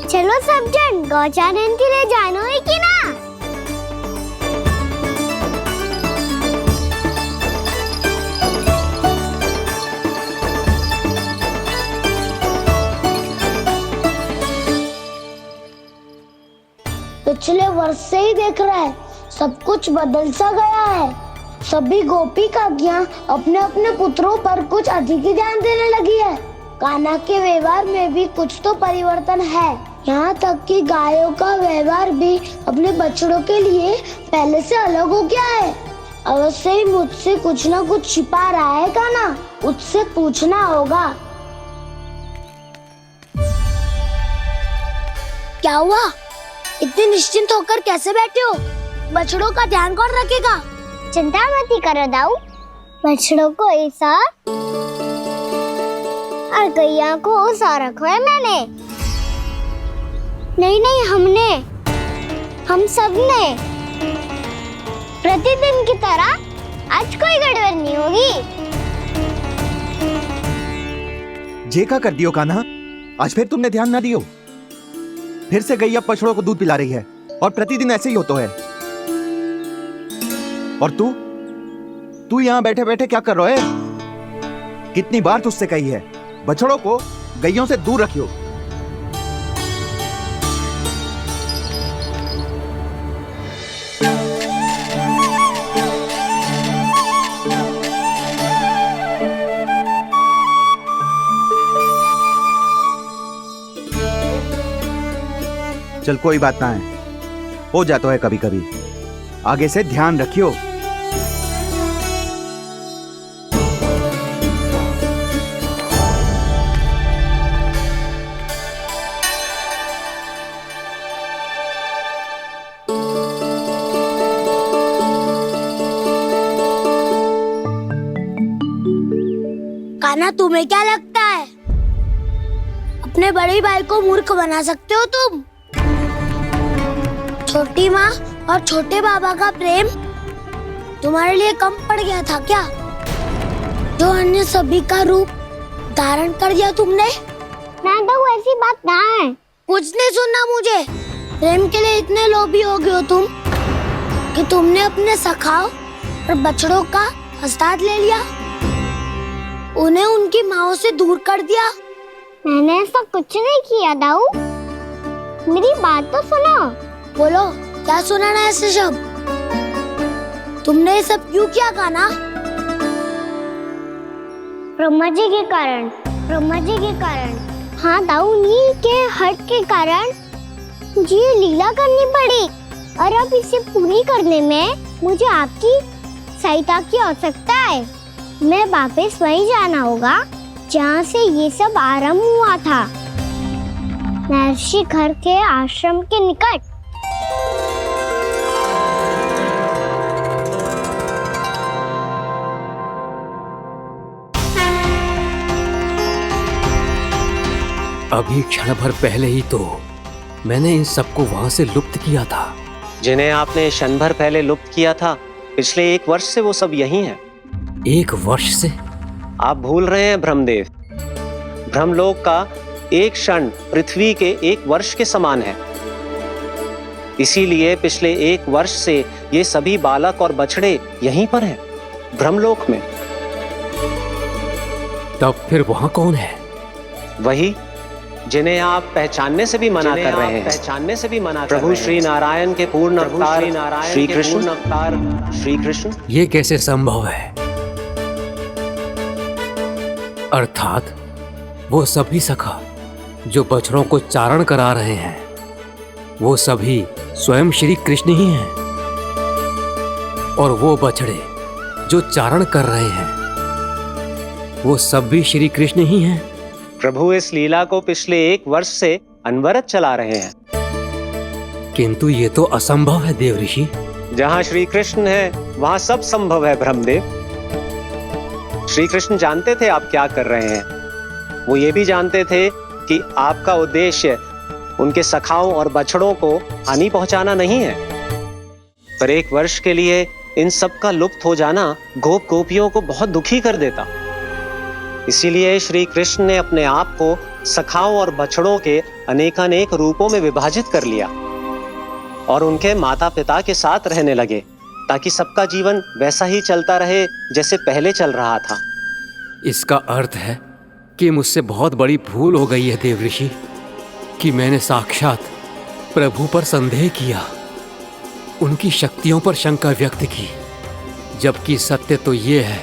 चलो सब जन गौचारण के लिए जानो है कि ना? पिछले वर्ष से ही देख रहा है, सब कुछ बदल सा गया है। सभी गोपी काकियां अपने अपने पुत्रों पर कुछ अधिक ही ध्यान देने लगी है। कान्हा के व्यवहार में भी कुछ तो परिवर्तन है। यहाँ तक कि गायों का व्यवहार भी अपने बछड़ों के लिए पहले से अलग हो गया है। अवश्य ही मुझसे कुछ ना कुछ छिपा रहा है कान्हा, उससे पूछना होगा। क्या हुआ? इतने निश्चिंत होकर कैसे बैठे हो? बछड़ों का ध्यान कौन रखेगा? चिंता मत करो दाऊ, बछड़ों को ऐसा और गैया को उसा रखवाया मैंने। नहीं, हमने, हम सब ने। प्रतिदिन की तरह आज कोई गड़बड़ नहीं होगी। जे का कर दियो कान्हा, आज फिर तुमने ध्यान ना दियो। फिर से गैया बछड़ों को दूध पिला रही है और प्रतिदिन ऐसे ही होता है। और तू यहाँ बैठे बैठे क्या कर रहा है? कितनी बार तुझसे कही है बछड़ों को गैयों से दूर रखियो। चल कोई बात ना है, हो जाता है कभी कभी। आगे से ध्यान रखियो। कान्हा, तुम्हें क्या लगता है अपने बड़े भाई को मूर्ख बना सकते हो तुम? छोटी माँ और छोटे बाबा का प्रेम तुम्हारे लिए कम पड़ गया था क्या, जो अन्य सभी का रूप धारण कर दिया तुमने? ना तो ऐसी बात ना है। कुछ नहीं सुनना मुझे। प्रेम के लिए इतने लोभी हो गए हो तुम कि तुमने अपने सखाओ और बछड़ों का हस्ताक्षर ले लिया, उन्हें उनकी माँओं से दूर कर दिया। मैंने ऐसा कुछ नहीं किया दाऊ, मेरी बात तो सुनो। बोलो, क्या सुनाना है ऐसे शब्द? तुमने ये सब क्यों किया कान्हा? ब्रह्मा जी के कारण। हाँ दाऊ, नील के हट के कारण मुझे ये लीला करनी पड़ी, और अब इसे पूरी करने में मुझे आपकी सहायता की आवश्यकता है। मैं वापस वहीं जाना होगा जहाँ से ये सब आरंभ हुआ था, महर्षि घर के आश्रम के निकट। अभी क्षण भर पहले ही तो मैंने इन सबको वहां से लुप्त किया था। जिन्हें आपने क्षण भर पहले लुप्त किया था, पिछले 1 वर्ष से वो सब यही हैं। 1 वर्ष से? आप भूल रहे हैं ब्रह्मदेव। ब्रह्मलोक का एक क्षण पृथ्वी के 1 वर्ष के समान है। इसीलिए पिछले 1 वर्ष से ये सभी बालक और बछड़े यहीं पर हैं, ब्रह्मलोक में। तब फिर वहां कौन है? वही जिन्हें आप पहचानने से भी मना कर रहे हैं। प्रभु श्री नारायण के पूर्ण अवतार श्री कृष्ण। ये कैसे संभव है? अर्थात वो सभी सखा जो बछड़ों को चारण करा रहे हैं, वो सभी स्वयं श्री कृष्ण ही हैं, और वो बछड़े जो चारण कर रहे हैं, वो सब भी श्री कृष्ण ही हैं। प्रभु इस लीला को पिछले 1 वर्ष से अनवरत चला रहे हैं। किंतु ये तो असंभव है देव ऋषि। जहाँ श्री कृष्ण है वहाँ सब संभव है ब्रह्मदेव। श्री कृष्ण जानते थे आप क्या कर रहे हैं। वो ये भी जानते थे कि आपका उद्देश्य उनके सखाओं और बछड़ों को हानि पहुंचाना नहीं है। पर 1 वर्ष के लिए इन सब का लुप्त हो जाना गोप गोपियों को बहुत दुखी कर देता। इसीलिए श्री कृष्ण ने अपने आप को सखाओं और बछड़ों के अनेकानेक रूपों में विभाजित कर लिया और उनके माता पिता के साथ रहने लगे, ताकि सबका जीवन वैसा ही चलता रहे जैसे पहले चल रहा था। इसका अर्थ है कि मुझसे बहुत बड़ी भूल हो गई है देव ऋषि, कि मैंने साक्षात प्रभु पर संदेह किया, उनकी शक्तियों पर शंका व्यक्त की, जबकि सत्य तो ये है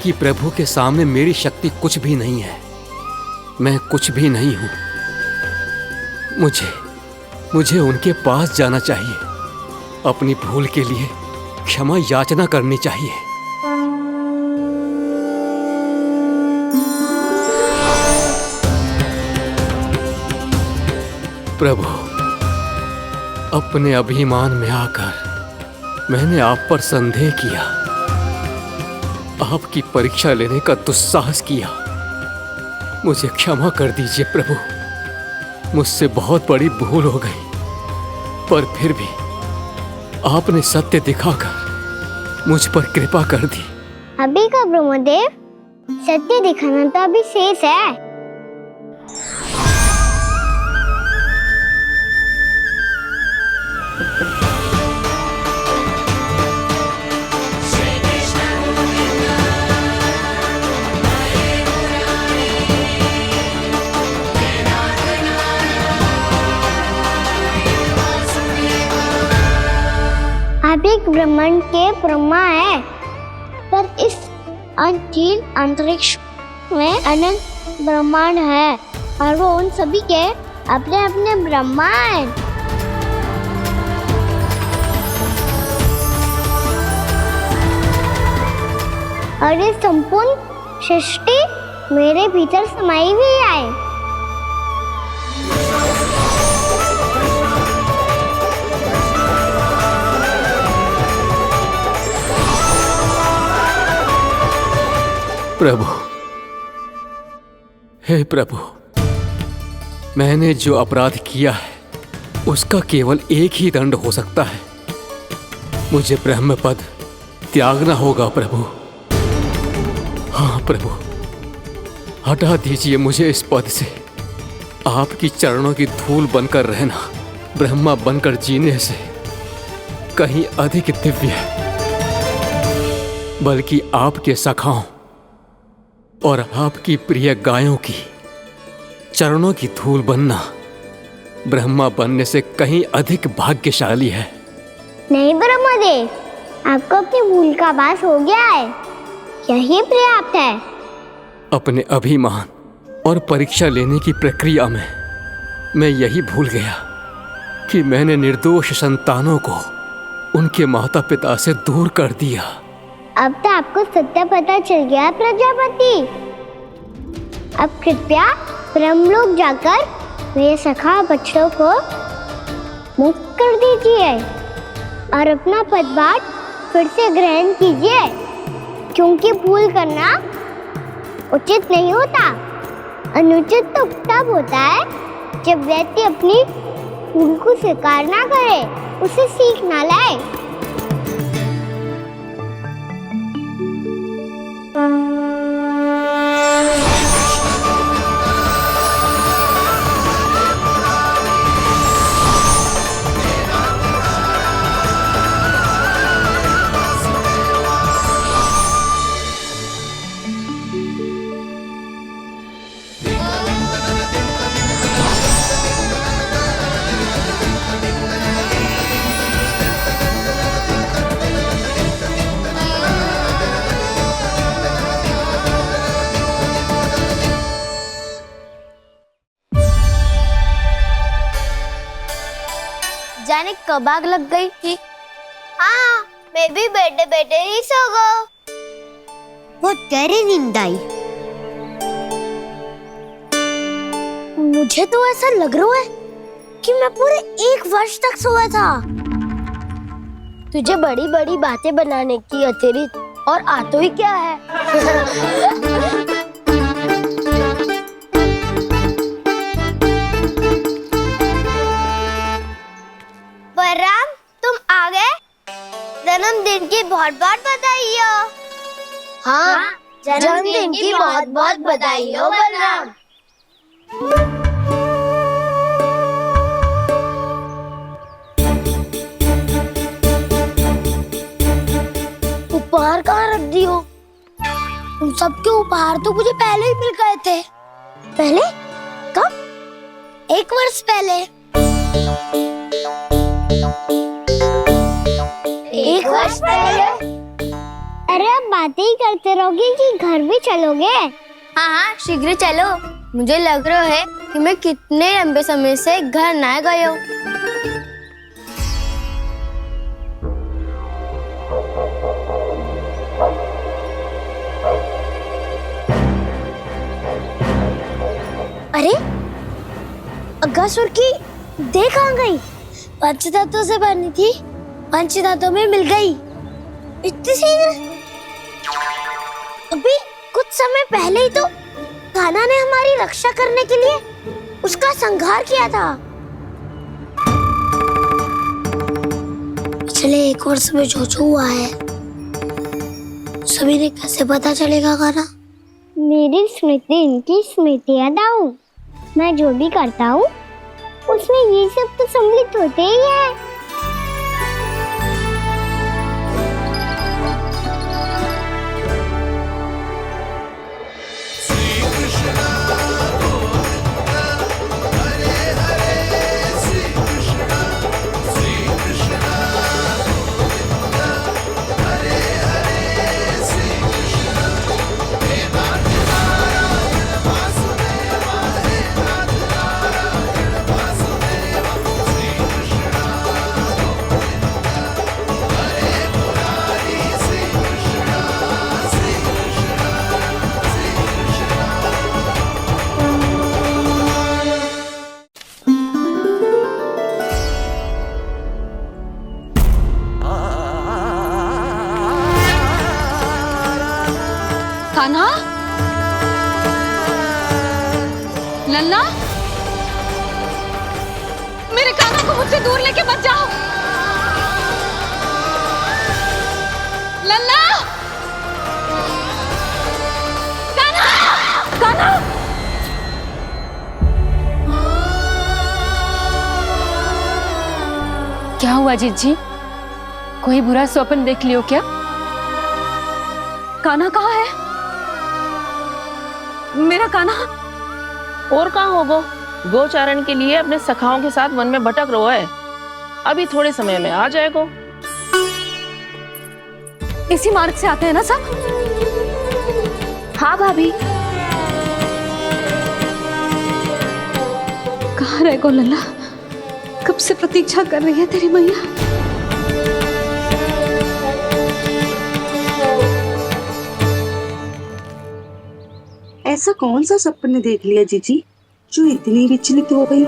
कि प्रभु के सामने मेरी शक्ति कुछ भी नहीं है। मैं कुछ भी नहीं हूं। मुझे उनके पास जाना चाहिए, अपनी भूल के लिए क्षमा याचना करनी चाहिए। प्रभु, अपने अभिमान में आकर मैंने आप पर संदेह किया, आपकी परीक्षा लेने का दुस्साहस किया। मुझे क्षमा कर दीजिए प्रभु, मुझसे बहुत बड़ी भूल हो गई, पर फिर भी आपने सत्य दिखाकर मुझ पर कृपा कर दी। अभी का ब्रह्मदेव, सत्य दिखाना तो अभी शेष है। आप एक ब्रह्मांड के ब्रह्मा है, पर इस अनंत अंतरिक्ष में अनंत ब्रह्मांड है और वो उन सभी के अपने अपने ब्रह्मा हैं। और ये संपूर्ण सृष्टि मेरे भीतर समाई हुई है। प्रभु, हे प्रभु, मैंने जो अपराध किया है उसका केवल एक ही दंड हो सकता है। मुझे ब्रह्म पद त्यागना होगा प्रभु। हाँ प्रभु, हटा दीजिए मुझे इस पद से। आपकी चरणों की धूल बनकर रहना ब्रह्मा बनकर जीने से कहीं अधिक दिव्य है। बल्कि आपके सखाओं और आपकी प्रिय गायों की चरणों की धूल बनना ब्रह्मा बनने से कहीं अधिक भाग्यशाली है। नहीं ब्रह्मदेव, आपको अपनी भूल का आभास हो गया है, यही पर्याप्त है। अपने अभिमान और परीक्षा लेने की प्रक्रिया में मैं यही भूल गया कि मैंने निर्दोष संतानों को उनके माता पिता से दूर कर दिया। अब तो आपको सत्य पता चल गया प्रजापति। अब कृपया ब्रह्मलोक जाकर मेरे सखा बच्चों को मुक्त कर दीजिए और अपना पदभार फिर से ग्रहण कीजिए, क्योंकि भूल करना उचित नहीं होता। अनुचित तो तब होता है जब व्यक्ति अपनी भूल को स्वीकार ना करे, उसे सीख ना लाए। जाने कब आग लग गई थी। हाँ, मैं भी बैठे बैठे ही सो गया। बहुत गहरी नींद आई। मुझे तो ऐसा लग रहा है कि मैं पूरे 1 वर्ष तक सोया था। तुझे बड़ी बड़ी बातें बनाने की अतिरिक्त और आता ही क्या है। बलराम, तुम आ गए? जन्मदिन की बहुत बहुत बधाई हो। हाँ, जन्मदिन की बहुत बहुत बधाई हो बलराम। उपहार कहाँ रख दी हो? तुम सबके उपहार तो मुझे पहले ही मिल गए थे। पहले? कब? 1 वर्ष पहले। 1 वर्ष पहले? अरे अब बातें ही करते रहोगे कि घर भी चलोगे? हाँ हाँ, शीघ्र चलो। मुझे लग रहा है कि मैं कितने लंबे समय से घर ना गए हूँ। अरे, अगासुर की देह कहाँ गई? पंचतत्वों से बनी थी, पंचतत्वों में मिल गई। इतनी शीघ्र? अभी कुछ समय पहले ही तो कान्हा ने हमारी रक्षा करने के लिए उसका संहार किया था। पिछले 1 वर्ष में जो हुआ है सभी ने कैसे पता चलेगा कान्हा? मेरी स्मृति इनकी स्मृति अदाऊं। मैं जो भी करता हूँ उसमें ये सब तो सम्मिलित होते ही है। कान्हा, लल्ला, मेरे कान्हा को मुझसे दूर लेके मत जाओ। लल्ला, कान्हा, कान्हा। क्या हुआ जीजी? कोई बुरा स्वप्न देख लियो क्या? कान्हा कहाँ है? मेरा कान्हा? और कहाँ होगो? गोचारण के लिए अपने सखाओं के साथ वन में भटक रहो है। अभी थोड़े समय में आ जाएगो। इसी मार्ग से आते हैं ना सब? हाँ भाभी। कहाँ रह गो लल्ला? कब से प्रतीक्षा कर रही है तेरी मैया। ऐसा कौन सा सपने देख लिया जीजी जो इतनी विचलित हो गई?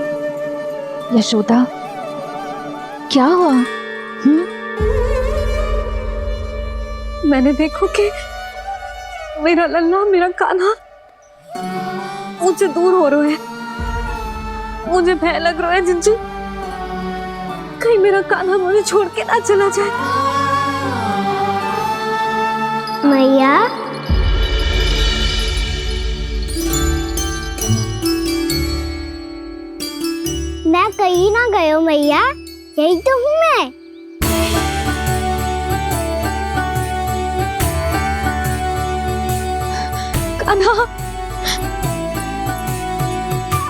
यशोदा, क्या हुआ? मैंने देखो कि मेरा लल्ला, मेरा कान्हा मुझसे दूर हो रहे हैं। मुझे भय लग रहा है जीजू, कहीं मेरा कान्हा मुझे छोड़ के ना चला जाए। मैया, मैं कहीं ना गया मैया, यही तो हूँ मैं। कान्हा,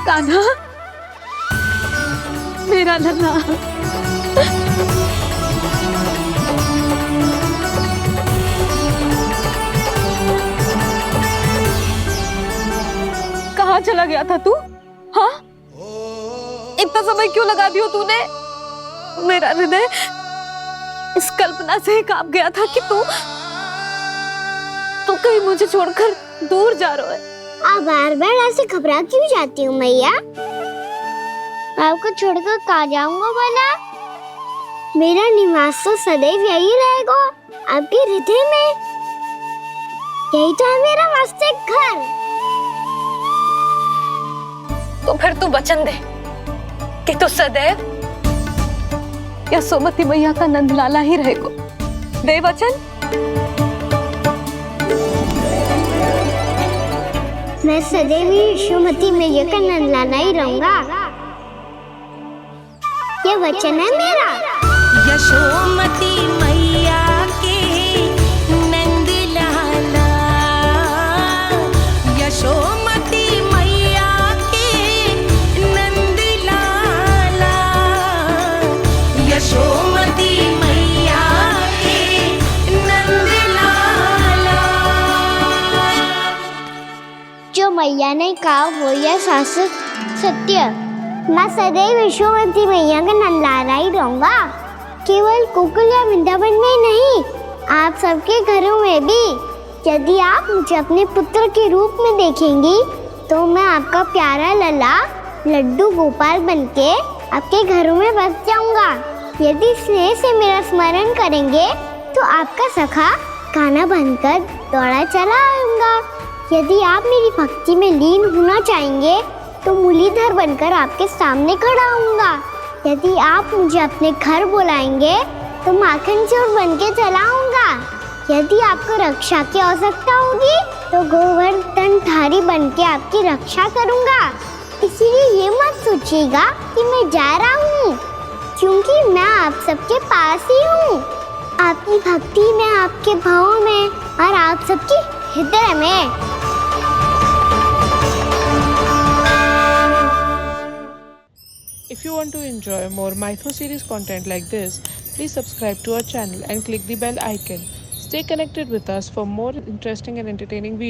कान्हा, मेरा लल्ला। कहाँ चला गया था तू? हाँ, इतना समय क्यों लगा दियो तूने? मेरा हृदय इस कल्पना से ही कांप गया था कि तू कहीं मुझे छोड़कर दूर जा रहा है। आप बार बार ऐसे घबरा क्यों जाती हूँ मैया? आपको छोड़कर कहाँ जाऊंगा भला? मेरा निवास तो सदैव यही रहेगा, आपके हृदय में। यही तो है मेरा वास्तविक घर। तो फिर तू वचन दे कि तू सदैव यशोमती मैया का नंदलाला ही रहेगा। दे वचन। मैं सदैव यशोमती मैया का नंदलाला ही रहूंगा, ये वचन है मेरा। यशोमती मैया के नंदलाला, यशोमती मैया के नंदलाला, यशोमती मैया के नंदलाला। जो मैया ने कहा वो यह शाश्वत सत्य। मैं सदैव यशोमती मैया का नंदलाला ही रहूंगा, केवल गोकुल या वृंदावन में नहीं, आप सबके घरों में भी। यदि आप मुझे अपने पुत्र के रूप में देखेंगी तो मैं आपका प्यारा लल्ला लड्डू गोपाल बनके आपके घरों में बस जाऊंगा। यदि स्नेह से मेरा स्मरण करेंगे तो आपका सखा कान्हा बनकर दौड़ा चला आऊंगा। यदि आप मेरी भक्ति में लीन होना चाहेंगे तो मुरलीधर बनकर आपके सामने खड़ा होऊंगा। यदि आप मुझे अपने घर बुलाएंगे तो माखन चोर बन के चला आऊंगा। यदि आपको रक्षा की आवश्यकता होगी तो गोवर्धनधारी बन के आपकी रक्षा करूंगा। इसीलिए ये मत सोचिएगा कि मैं जा रहा हूँ, क्योंकि मैं आप सबके पास ही हूँ, आपकी भक्ति में, आपके भाव में और आप सबके हृदय में। If you want to enjoy more Mythos series content like this, please subscribe to our channel and click the bell icon. Stay connected with us for more interesting and entertaining videos.